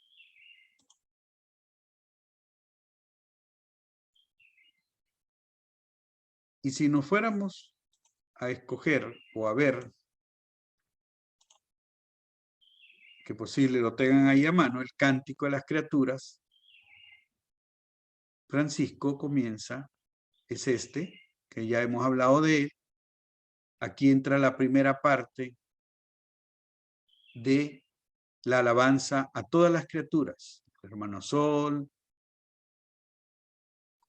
Y si nos fuéramos a escoger o a ver, que posible lo tengan ahí a mano, el Cántico de las Criaturas, Francisco comienza, es este, que ya hemos hablado de él. Aquí entra la primera parte de la alabanza a todas las criaturas. El hermano Sol,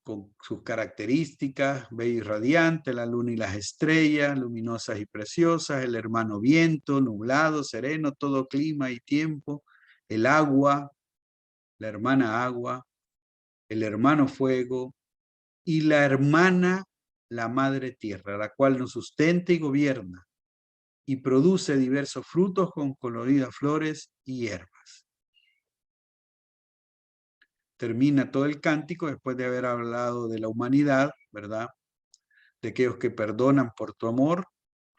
con sus características, bello y radiante, la luna y las estrellas, luminosas y preciosas, el hermano viento, nublado, sereno, todo clima y tiempo, el agua, la hermana agua, el hermano fuego y la hermana, la madre tierra, la cual nos sustenta y gobierna y produce diversos frutos con coloridas flores y hierbas. Termina todo el cántico después de haber hablado de la humanidad, ¿verdad? De aquellos que perdonan por tu amor,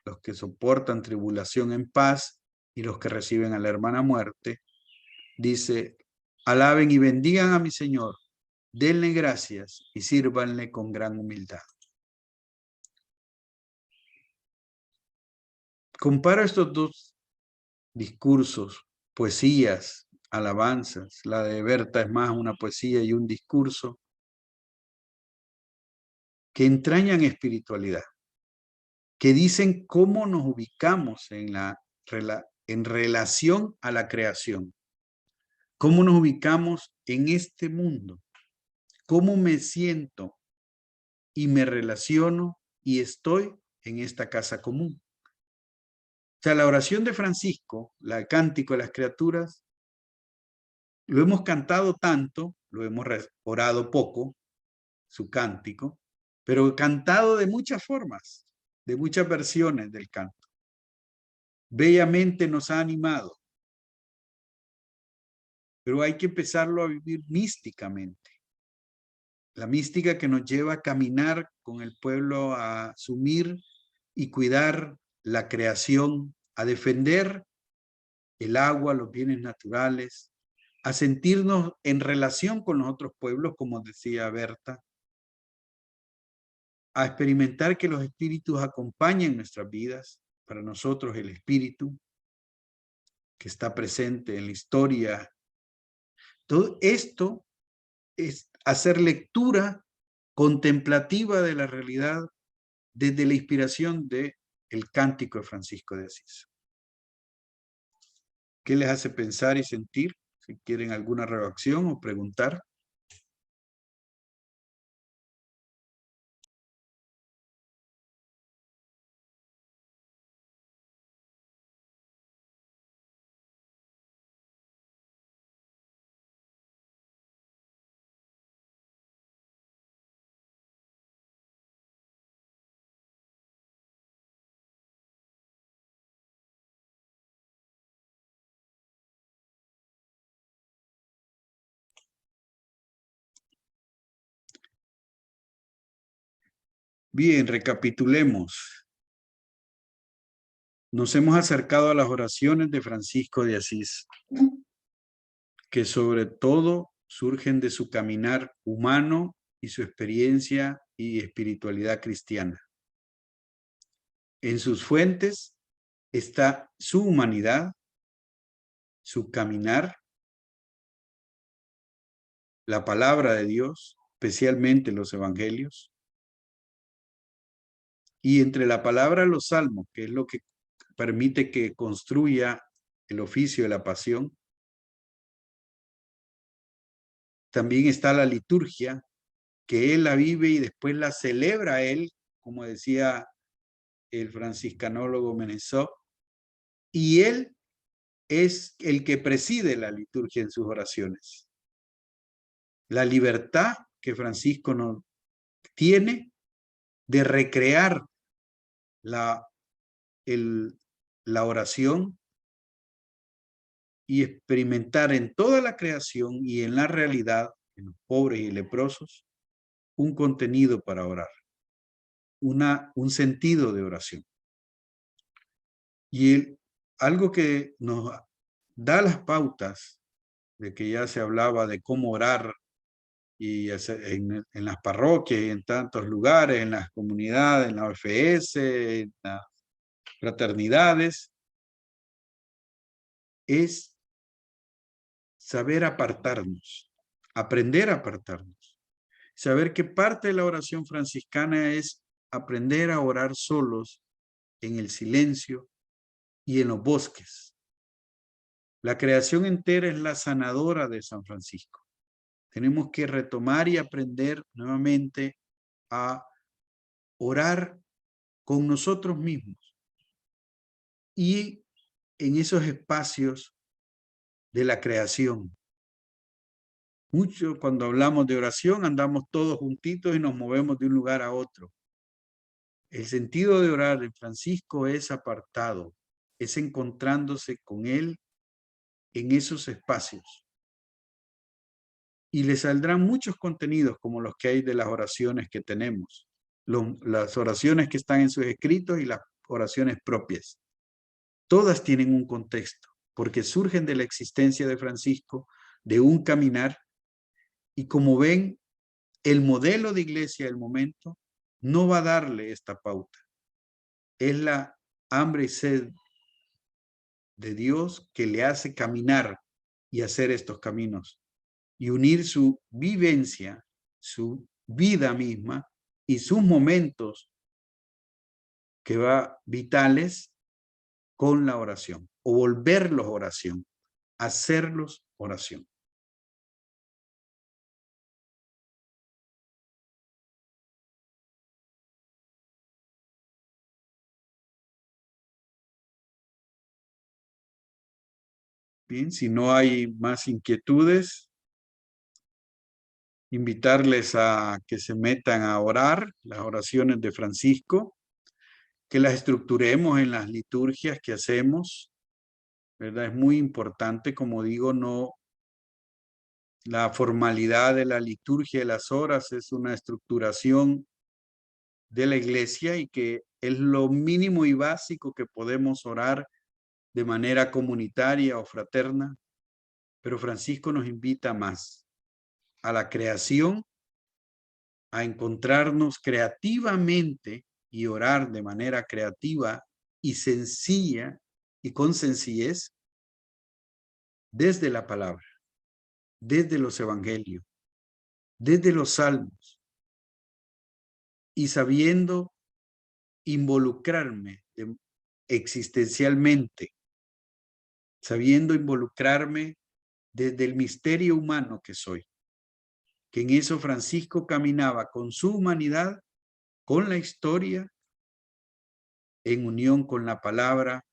los que soportan tribulación en paz y los que reciben a la hermana muerte. Dice, alaben y bendigan a mi Señor, denle gracias y sírvanle con gran humildad. Comparo estos dos discursos, poesías, alabanzas. La de Berta es más una poesía y un discurso que entrañan espiritualidad, que dicen cómo nos ubicamos en relación a la creación, cómo nos ubicamos en este mundo, cómo me siento y me relaciono y estoy en esta casa común. O sea, la oración de Francisco, el cántico de las criaturas, lo hemos cantado tanto, lo hemos orado poco, su cántico, pero cantado de muchas formas, de muchas versiones del canto. Bellamente nos ha animado, pero hay que empezarlo a vivir místicamente. La mística que nos lleva a caminar con el pueblo, a asumir y cuidar la creación, a defender el agua, los bienes naturales, a sentirnos en relación con los otros pueblos, como decía Berta, a experimentar que los espíritus acompañen nuestras vidas. Para nosotros el espíritu que está presente en la historia. Todo esto es hacer lectura contemplativa de la realidad desde la inspiración del cántico de Francisco de Asís. ¿Qué les hace pensar y sentir? Si quieren alguna reacción o preguntar. Bien, recapitulemos. Nos hemos acercado a las oraciones de Francisco de Asís, que sobre todo surgen de su caminar humano y su experiencia y espiritualidad cristiana. En sus fuentes está su humanidad, su caminar, la palabra de Dios, especialmente los evangelios, y entre la palabra los salmos, que es lo que permite que construya el oficio de la pasión. También está la liturgia, que él la vive y después la celebra él, como decía el franciscanólogo Menesó, y él es el que preside la liturgia en sus oraciones. La libertad que Francisco nos tiene de recrear la oración y experimentar en toda la creación y en la realidad, en los pobres y leprosos, un contenido para orar, un sentido de oración. Y algo que nos da las pautas de que ya se hablaba de cómo orar y en las parroquias y en tantos lugares, en las comunidades, en la OFS, en las fraternidades, es saber apartarnos, aprender a apartarnos. Saber que parte de la oración franciscana es aprender a orar solos en el silencio y en los bosques. La creación entera es la sanadora de San Francisco. Tenemos que retomar y aprender nuevamente a orar con nosotros mismos y en esos espacios de la creación. Mucho cuando hablamos de oración andamos todos juntitos y nos movemos de un lugar a otro. El sentido de orar en Francisco es apartado, es encontrándose con él en esos espacios. Y le saldrán muchos contenidos como los que hay de las oraciones que tenemos, las oraciones que están en sus escritos y las oraciones propias. Todas tienen un contexto, porque surgen de la existencia de Francisco, de un caminar, y como ven, el modelo de iglesia del momento no va a darle esta pauta. Es la hambre y sed de Dios que le hace caminar y hacer estos caminos y unir su vivencia, su vida misma y sus momentos que va vitales con la oración o volverlos oración, hacerlos oración. Bien, si no hay más inquietudes, invitarles a que se metan a orar las oraciones de Francisco, que las estructuremos en las liturgias que hacemos, ¿verdad? Es muy importante, como digo, no la formalidad de la liturgia de las horas es una estructuración de la iglesia y que es lo mínimo y básico que podemos orar de manera comunitaria o fraterna, pero Francisco nos invita más a la creación, a encontrarnos creativamente y orar de manera creativa y sencilla y con sencillez desde la palabra, desde los evangelios, desde los salmos y sabiendo involucrarme existencialmente, sabiendo involucrarme desde el misterio humano que soy, que en eso Francisco caminaba con su humanidad, con la historia, en unión con la palabra,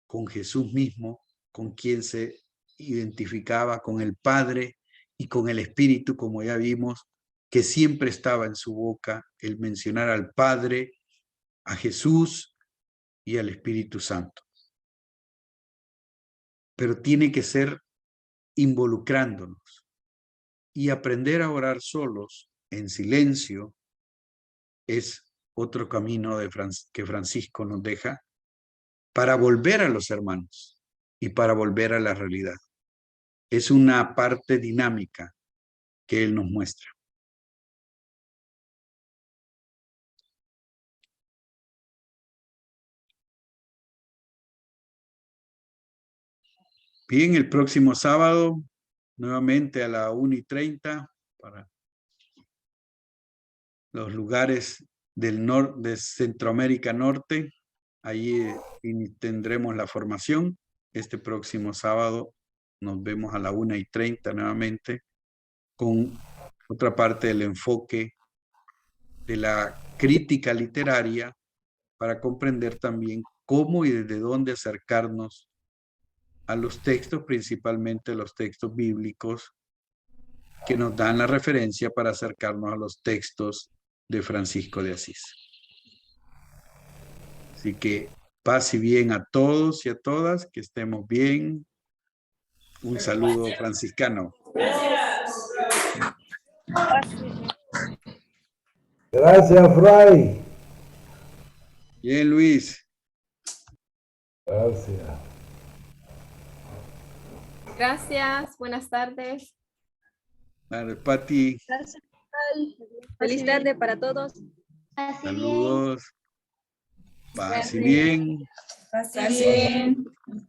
con Jesús mismo, con quien se identificaba, con el Padre y con el Espíritu, como ya vimos, que siempre estaba en su boca el mencionar al Padre, a Jesús y al Espíritu Santo. Pero tiene que ser involucrándonos y aprender a orar solos, en silencio, es otro camino que Francisco nos deja para volver a los hermanos y para volver a la realidad. Es una parte dinámica que él nos muestra. Bien, el próximo sábado, nuevamente a la 1:30, para los lugares de Centroamérica Norte. Allí tendremos la formación. Este próximo sábado nos vemos a la 1:30 nuevamente con otra parte del enfoque de la crítica literaria para comprender también cómo y desde dónde acercarnos a los textos, principalmente los textos bíblicos, que nos dan la referencia para acercarnos a los textos de Francisco de Asís. Así que paz y bien a todos y a todas, que estemos bien. Un saludo franciscano. Gracias, Fray. Bien, Luis. Gracias. Gracias, buenas tardes. Vale, Pati. Gracias. Feliz tarde para todos. Así bien. Saludos. Paz y bien. Así Así bien. bien.